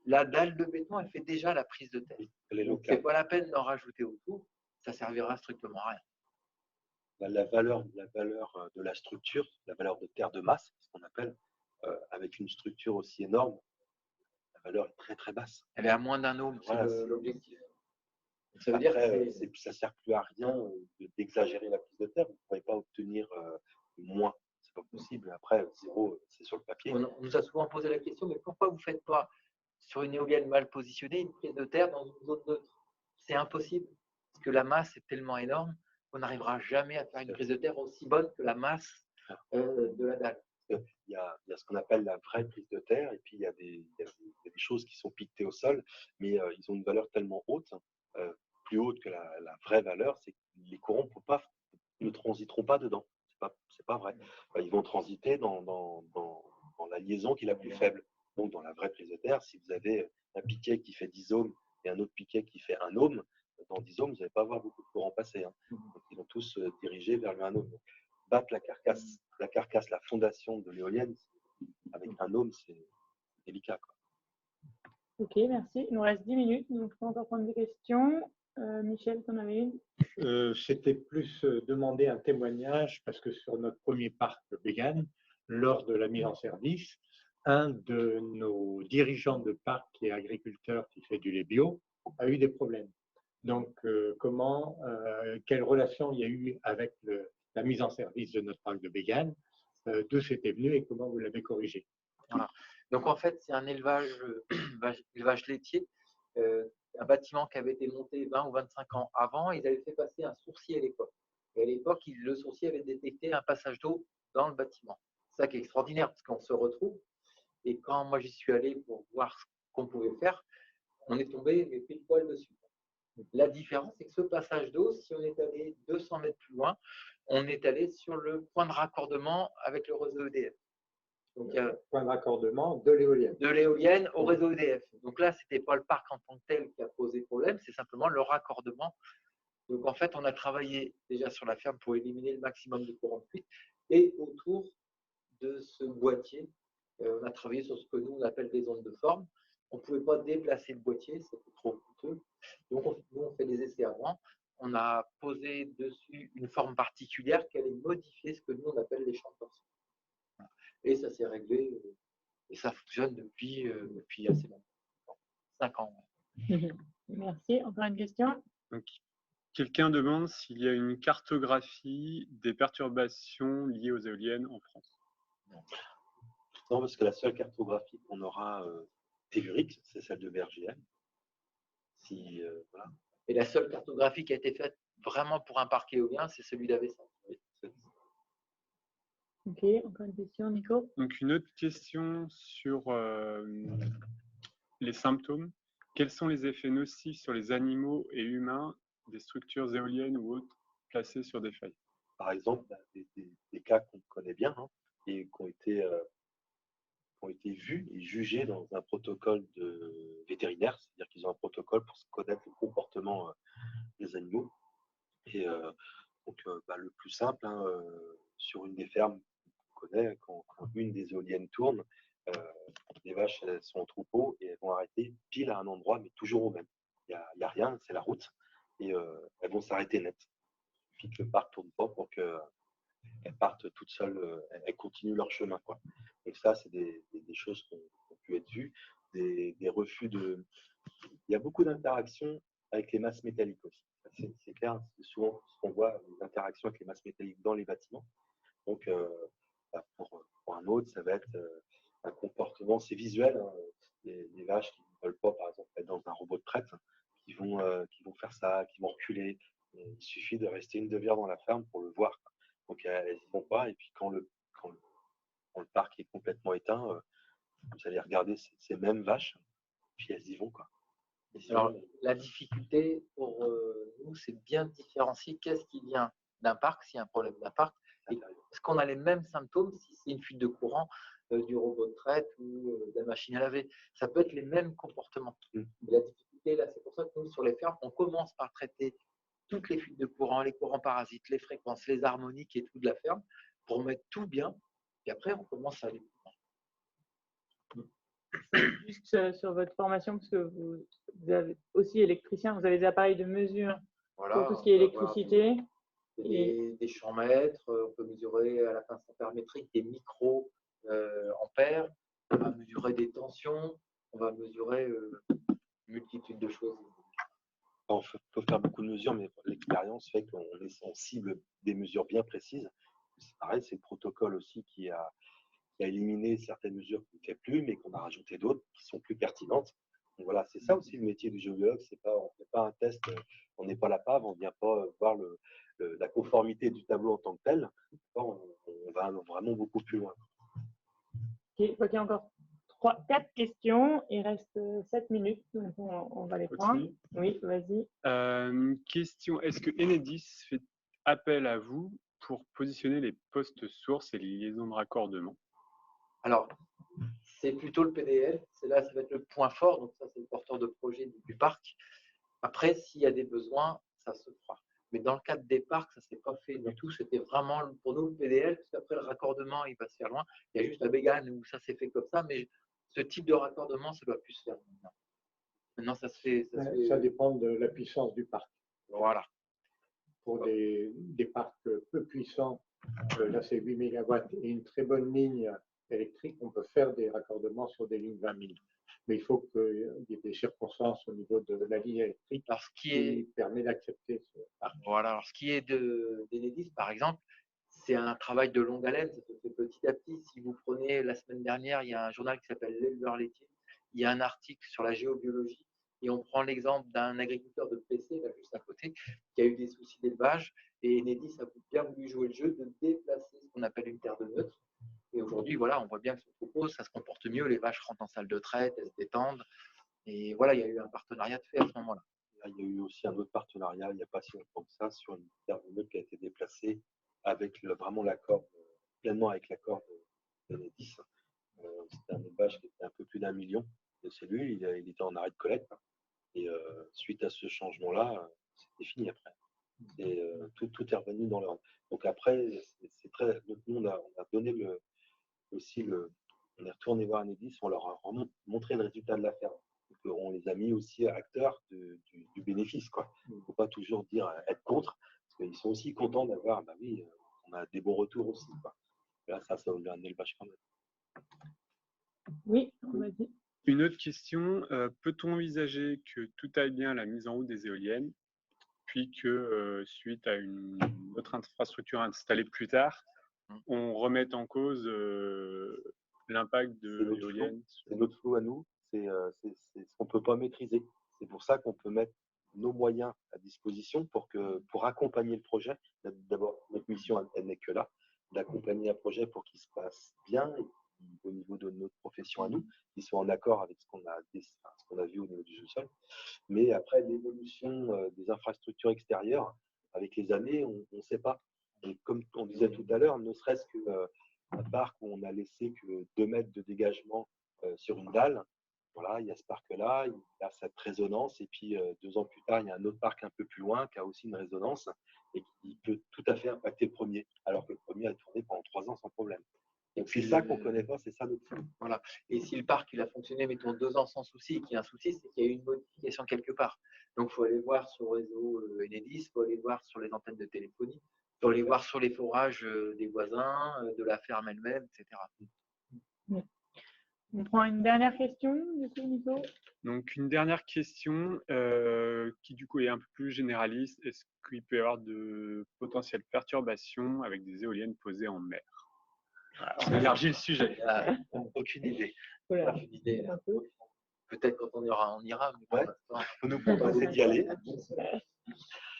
la dalle de béton, elle fait déjà la prise de terre. Elle est Donc c'est locale. pas la peine d'en rajouter autour, ça servira strictement à rien. La valeur de la structure, la valeur de terre de masse, ce qu'on appelle, avec une structure aussi énorme, la valeur est très très basse. Elle est à moins d'un ohm, c'est Voilà, l'objectif. Ça veut dire Après, que ça ne sert plus à rien d'exagérer la prise de terre. Vous ne pourrez pas obtenir moins. C'est pas possible. Après, zéro, c'est sur le papier. on nous a souvent posé la question, mais pourquoi vous ne faites pas sur une éolienne mal positionnée une prise de terre dans une zone neutre? C'est impossible, parce que la masse est tellement énorme qu'on n'arrivera jamais à faire une prise de terre aussi bonne que la masse de la dalle. Il y a ce qu'on appelle la vraie prise de terre, et puis il y a des choses qui sont piquetées au sol, mais ils ont une valeur tellement haute, plus haute que la vraie valeur, c'est que les courants ne transiteront pas dedans. C'est pas vrai. Ils vont transiter dans la liaison qui est la plus faible. Donc dans la vraie prise de terre, si vous avez un piquet qui fait 10 ohms et un autre piquet qui fait 1 ohm, dans 10 ohms, vous n'allez pas avoir beaucoup de courant passer. Hein. Donc ils vont tous se diriger vers le 1 ohm. Donc, battre la carcasse, la fondation de l'éolienne, avec un ohm, c'est délicat, quoi. Ok, merci. Il nous reste 10 minutes, donc je peux encore prendre des questions. Michel, tu en avais une? C'était plus demander un témoignage parce que sur notre premier parc Bégane, lors de la mise en service, un de nos dirigeants de parc qui est agriculteur qui fait du lait bio a eu des problèmes. Donc, quelle relation il y a eu avec la mise en service de notre parc de Bégane, d'où c'était venu et comment vous l'avez corrigé? Voilà. Donc en fait, c'est un élevage laitier, un bâtiment qui avait été monté 20 ou 25 ans avant. Ils avaient fait passer un sourcier à l'époque. Et à l'époque, le sourcier avait détecté un passage d'eau dans le bâtiment. C'est ça qui est extraordinaire, parce qu'on se retrouve. Et quand moi j'y suis allé pour voir ce qu'on pouvait faire, on est tombé pile poil dessus. La différence, c'est que ce passage d'eau, si on est allé 200 mètres plus loin, on est allé sur le point de raccordement avec le réseau EDF. Donc, point de raccordement de l'éolienne. De l'éolienne au réseau EDF. Donc là, ce n'était pas le parc en tant que tel qui a posé problème, c'est simplement le raccordement. Donc en fait, on a travaillé déjà sur la ferme pour éliminer le maximum de courant de fuite. Et autour de ce boîtier, on a travaillé sur ce que nous, on appelle des ondes de forme. On ne pouvait pas déplacer le boîtier, c'était trop coûteux. Donc nous, on fait des essais avant. On a posé dessus une forme particulière qui allait modifier ce que nous, on appelle les champs de torsion. Et ça s'est réglé. Et ça fonctionne depuis assez longtemps, 5 ans. Merci. Encore une question? Donc, quelqu'un demande s'il y a une cartographie des perturbations liées aux éoliennes en France. Non, parce que la seule cartographie qu'on aura tellurique, c'est celle de BRGM. Voilà. Et la seule cartographie qui a été faite vraiment pour un parc éolien, c'est celui d'Avesson. Oui, ok, encore une question, Nico? Donc, une autre question sur les symptômes. Quels sont les effets nocifs sur les animaux et humains des structures éoliennes ou autres placées sur des failles? Par exemple, des cas qu'on connaît bien, hein, et qui ont été vus et jugés dans un protocole de vétérinaire, c'est-à-dire qu'ils ont un protocole pour connaître le comportement des animaux. Et donc, le plus simple, hein, sur une des fermes qu'on connaît, quand une des éoliennes tourne, les vaches elles sont en troupeau et elles vont arrêter pile à un endroit, mais toujours au même. Il n'y a rien, c'est la route, et elles vont s'arrêter net. Il suffit que le parc ne tourne pas pour qu'elles partent toutes seules, elles continuent leur chemin, quoi. Donc ça, c'est des choses qui ont pu être vues, des refus de... Il y a beaucoup d'interactions avec les masses métalliques aussi. C'est clair, c'est souvent ce qu'on voit, les interactions avec les masses métalliques dans les bâtiments. Donc, pour un autre, ça va être un comportement, c'est visuel, hein, les vaches qui ne veulent pas, par exemple, être dans un robot de traite, qui vont faire ça, qui vont reculer. Il suffit de rester une demi-heure dans la ferme pour le voir. Donc elles n'y vont pas. Et puis quand le parc est complètement éteint, vous allez regarder ces mêmes vaches, puis elles y vont, quoi. Alors, la difficulté pour nous, c'est de bien différencier qu'est-ce qui vient d'un parc, s'il y a un problème d'un parc, et est-ce qu'on a les mêmes symptômes si c'est une fuite de courant du robot de traite ou de la machine à laver. Ça peut être les mêmes comportements. La difficulté, là, c'est pour ça que nous, sur les fermes, on commence par traiter toutes les fuites de courant, les courants parasites, les fréquences, les harmoniques et tout de la ferme, pour mettre tout bien, et après, on commence à aller plus loin. Juste sur votre formation, parce que vous avez aussi électricien, vous avez des appareils de mesure pour tout ce qui est électricité. Des champs-mètres, on peut mesurer à la pince ampère-métrique des micro-ampères, on va mesurer des tensions, on va mesurer une multitude de choses. On peut faire beaucoup de mesures, mais l'expérience fait qu'on cible des mesures bien précises. C'est pareil, c'est le protocole aussi qui a éliminé certaines mesures qu'on ne fait plus, mais qu'on a rajouté d'autres qui sont plus pertinentes. Donc voilà, c'est ça aussi le métier du géologue. On ne fait pas un test, on n'est pas la PAV, on ne vient pas voir la conformité du tableau en tant que tel. On va vraiment beaucoup plus loin. Ok, je vois qu'il y a encore 4 questions. Il reste 7 minutes, donc on va les prendre. Oui, vas-y. Question, est-ce que Enedis fait appel à vous pour positionner les postes sources et les liaisons de raccordement? Alors, c'est plutôt le PDL, ça va être le point fort, donc ça c'est le porteur de projet du parc. Après, s'il y a des besoins, ça se fera. Mais dans le cadre des parcs, ça ne s'est pas fait du tout. C'était vraiment pour nous le PDL, parce qu'après le raccordement, il va se faire loin. Il y a juste la Bégane où ça s'est fait comme ça, mais ce type de raccordement, ça ne doit plus se faire maintenant. Maintenant, ça se fait. Ça dépend de la puissance du parc. Voilà. Pour des parcs peu puissants, là c'est 8 MW et une très bonne ligne électrique, on peut faire des raccordements sur des lignes 20 000. Mais il faut qu'il y ait des circonstances au niveau de la ligne électrique qui permet d'accepter ce parc. Voilà. Alors, ce qui est d'Enedis, par exemple, c'est un travail de longue haleine, ça se fait petit à petit. Si vous prenez la semaine dernière, il y a un journal qui s'appelle L'éleveur laitier, il y a un article sur la géobiologie, et on prend l'exemple d'un agriculteur de PC, là juste à côté, qui a eu des soucis d'élevage, et Enedis a bien voulu jouer le jeu de déplacer ce qu'on appelle une terre de neutre. Et aujourd'hui, voilà, on voit bien que son propos, ça se comporte mieux, les vaches rentrent en salle de traite, elles se détendent, et voilà, il y a eu un partenariat de fait à ce moment-là. Il y a eu aussi un autre partenariat, il n'y a pas si longtemps que ça, sur une terre de neutre qui a été déplacée avec vraiment l'accord, pleinement avec l'accord d'Enedis. C'était un élevage qui était un peu plus d'1 million de cellules, il était en arrêt de collecte. Et suite à ce changement-là, c'était fini après. Et tout est revenu dans l'ordre. Donc après, c'est très. Nous, on a donné on est retourné voir Enedis, on leur a montré le résultat de la ferme. Donc, on les a mis aussi acteurs du bénéfice, quoi. Il ne faut pas toujours dire être contre, parce qu'ils sont aussi contents d'avoir, bah oui, on a des bons retours aussi, quoi. Et là, ça vaut un élevage quand même. Oui, on m'a dit. Une autre question, peut-on envisager que tout aille bien à la mise en route des éoliennes, puis que suite à une autre infrastructure installée plus tard, on remette en cause l'impact de l'éolienne? C'est notre flou à nous, c'est ce qu'on ne peut pas maîtriser. C'est pour ça qu'on peut mettre nos moyens à disposition pour accompagner le projet. D'abord, notre mission, elle n'est que là, d'accompagner un projet pour qu'il se passe bien au niveau de notre profession à nous, qui soit en accord avec ce qu'on a vu au niveau du sous-sol. Mais après, l'évolution des infrastructures extérieures, avec les années, on ne sait pas. Et comme on disait tout à l'heure, ne serait-ce qu'un parc où on a laissé que 2 mètres de dégagement sur une dalle, voilà, il y a ce parc-là, il a cette résonance, et puis 2 ans plus tard, il y a un autre parc un peu plus loin qui a aussi une résonance et qui peut tout à fait impacter le premier, alors que le premier a tourné pendant 3 ans sans problème. Donc c'est ça qu'on ne connaît pas, c'est ça notre flou. Voilà. Et si le parc il a fonctionné, mettons 2 ans sans souci, et qu'il y a un souci, c'est qu'il y a eu une modification quelque part. Donc il faut aller voir sur le réseau Enedis, il faut aller voir sur les antennes de téléphonie, il faut aller voir sur les forages des voisins, de la ferme elle-même, etc. On prend une dernière question, du coup, Nico. Donc une dernière question qui du coup est un peu plus généraliste. Est-ce qu'il peut y avoir de potentielles perturbations avec des éoliennes posées en mer? On élargit le sujet. Aucune idée. Voilà. Aucune idée. Peut-être quand on ira, on ira. Mais pour Ouais. l'instant, Faut nous proposer d'y aller.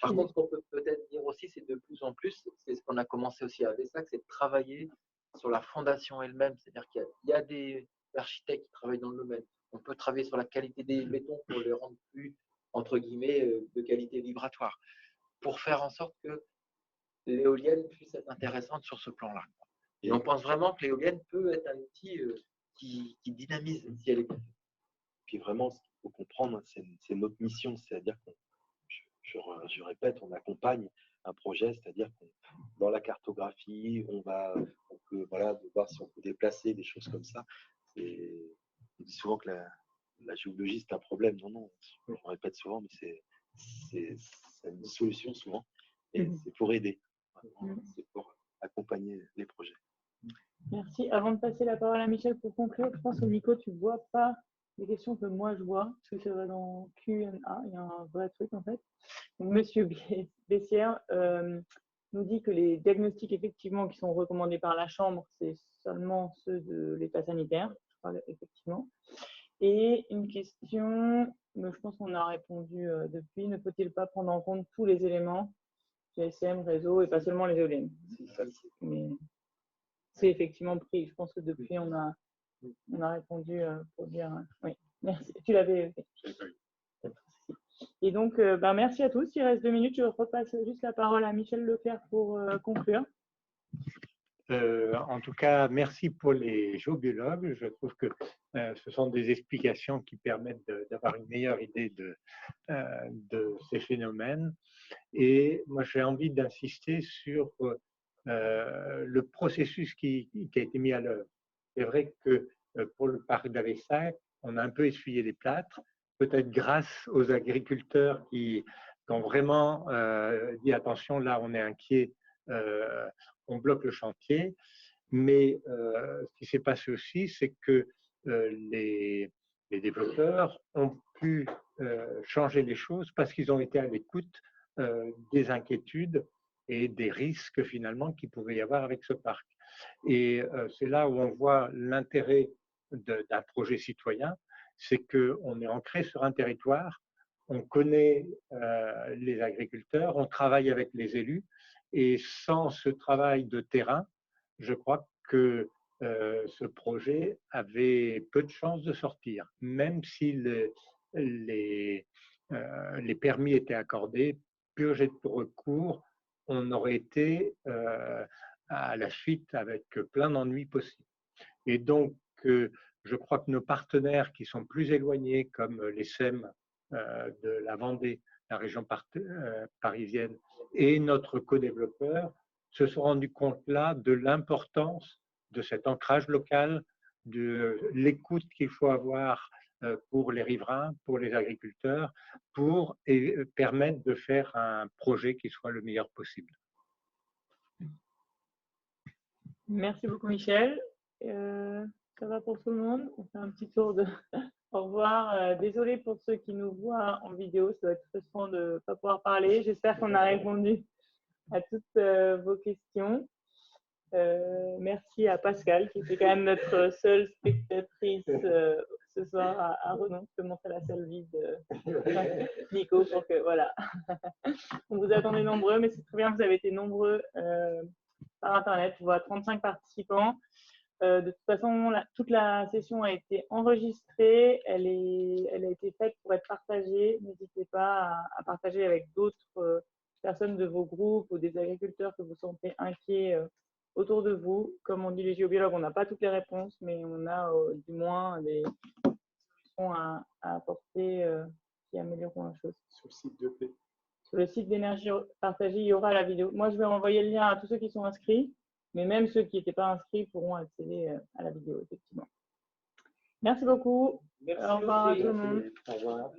par contre, ce qu'on peut peut-être dire aussi, c'est de plus en plus, c'est ce qu'on a commencé aussi à Vessac, c'est de travailler sur la fondation elle-même. C'est-à-dire qu'il y a des architectes qui travaillent dans le domaine. On peut travailler sur la qualité des bétons pour les rendre plus, entre guillemets, de qualité vibratoire, pour faire en sorte que l'éolienne puisse être intéressante sur ce plan-là. Et on pense vraiment que l'éolienne peut être un outil qui dynamise si elle est bien faite. Puis vraiment, ce qu'il faut comprendre, c'est notre mission. C'est-à-dire qu'on, je répète, on accompagne un projet, c'est-à-dire que dans la cartographie, on peut voilà, voir si on peut déplacer des choses comme ça. On dit souvent que la géologie, c'est un problème. Non, non, je le répète souvent, mais c'est une solution souvent. Et c'est pour aider. C'est pour accompagner les projets. Merci. Avant de passer la parole à Michel pour conclure, je pense que Nico, tu ne vois pas les questions que moi je vois, parce que ça va dans Q&A, il y a un vrai truc en fait. Donc, Monsieur Bessière nous dit que les diagnostics effectivement qui sont recommandés par la Chambre, c'est seulement ceux de l'état sanitaire, je crois, effectivement. Et une question, mais je pense qu'on a répondu depuis, ne faut-il pas prendre en compte tous les éléments, GSM, réseau, et pas seulement les éoliennes? Mais c'est effectivement pris. Je pense que depuis, on a répondu pour dire oui. Merci. Tu l'avais fait. Et donc, merci à tous. Il reste 2 minutes. Je repasse juste la parole à Michel Leclerc pour conclure. En tout cas, merci pour les géobiologues. Je trouve que ce sont des explications qui permettent d'avoir une meilleure idée de ces phénomènes. Et moi, j'ai envie d'insister sur le processus qui a été mis à l'œuvre. C'est vrai que pour le parc d'Avessac, on a un peu essuyé les plâtres, peut-être grâce aux agriculteurs qui ont vraiment dit attention, là on est inquiet, on bloque le chantier. Mais ce qui s'est passé aussi, c'est que les développeurs ont pu changer les choses parce qu'ils ont été à l'écoute des inquiétudes et des risques finalement qu'il pouvait y avoir avec ce parc. Et c'est là où on voit l'intérêt d'un projet citoyen, c'est qu'on est ancré sur un territoire, on connaît les agriculteurs, on travaille avec les élus, et sans ce travail de terrain, je crois que ce projet avait peu de chances de sortir, même si les permis étaient accordés, purgés de recours, on aurait été à la suite avec plein d'ennuis possibles. Et donc, je crois que nos partenaires qui sont plus éloignés, comme les SEM de la Vendée, la région parisienne, et notre co-développeur, se sont rendus compte là de l'importance de cet ancrage local, de l'écoute qu'il faut avoir pour les riverains, pour les agriculteurs, pour permettre de faire un projet qui soit le meilleur possible. Merci beaucoup, Michel. Ça va pour tout le monde? On fait un petit tour de au revoir. Désolée pour ceux qui nous voient en vidéo, ça va être frustrant de ne pas pouvoir parler. J'espère qu'on a répondu à toutes vos questions. Merci à Pascal, qui était quand même notre seule spectatrice ce soir à Redon. Je peux montrer la salle vide, Nico, pour que voilà. On vous attendait nombreux, mais c'est très bien, vous avez été nombreux par Internet. Je vois 35 participants. De toute façon, toute la session a été enregistrée. Elle a été faite pour être partagée. N'hésitez pas à partager avec d'autres personnes de vos groupes ou des agriculteurs que vous sentez inquiets autour de vous. Comme on dit les géobiologues, on n'a pas toutes les réponses, mais on a du moins des solutions à apporter qui amélioreront la chose. Sur le site de P. Sur le site d'énergie partagée, il y aura la vidéo. Moi, je vais envoyer le lien à tous ceux qui sont inscrits, mais même ceux qui n'étaient pas inscrits pourront accéder à la vidéo, effectivement. Merci beaucoup. Merci au revoir aussi. à tout le monde. Au revoir.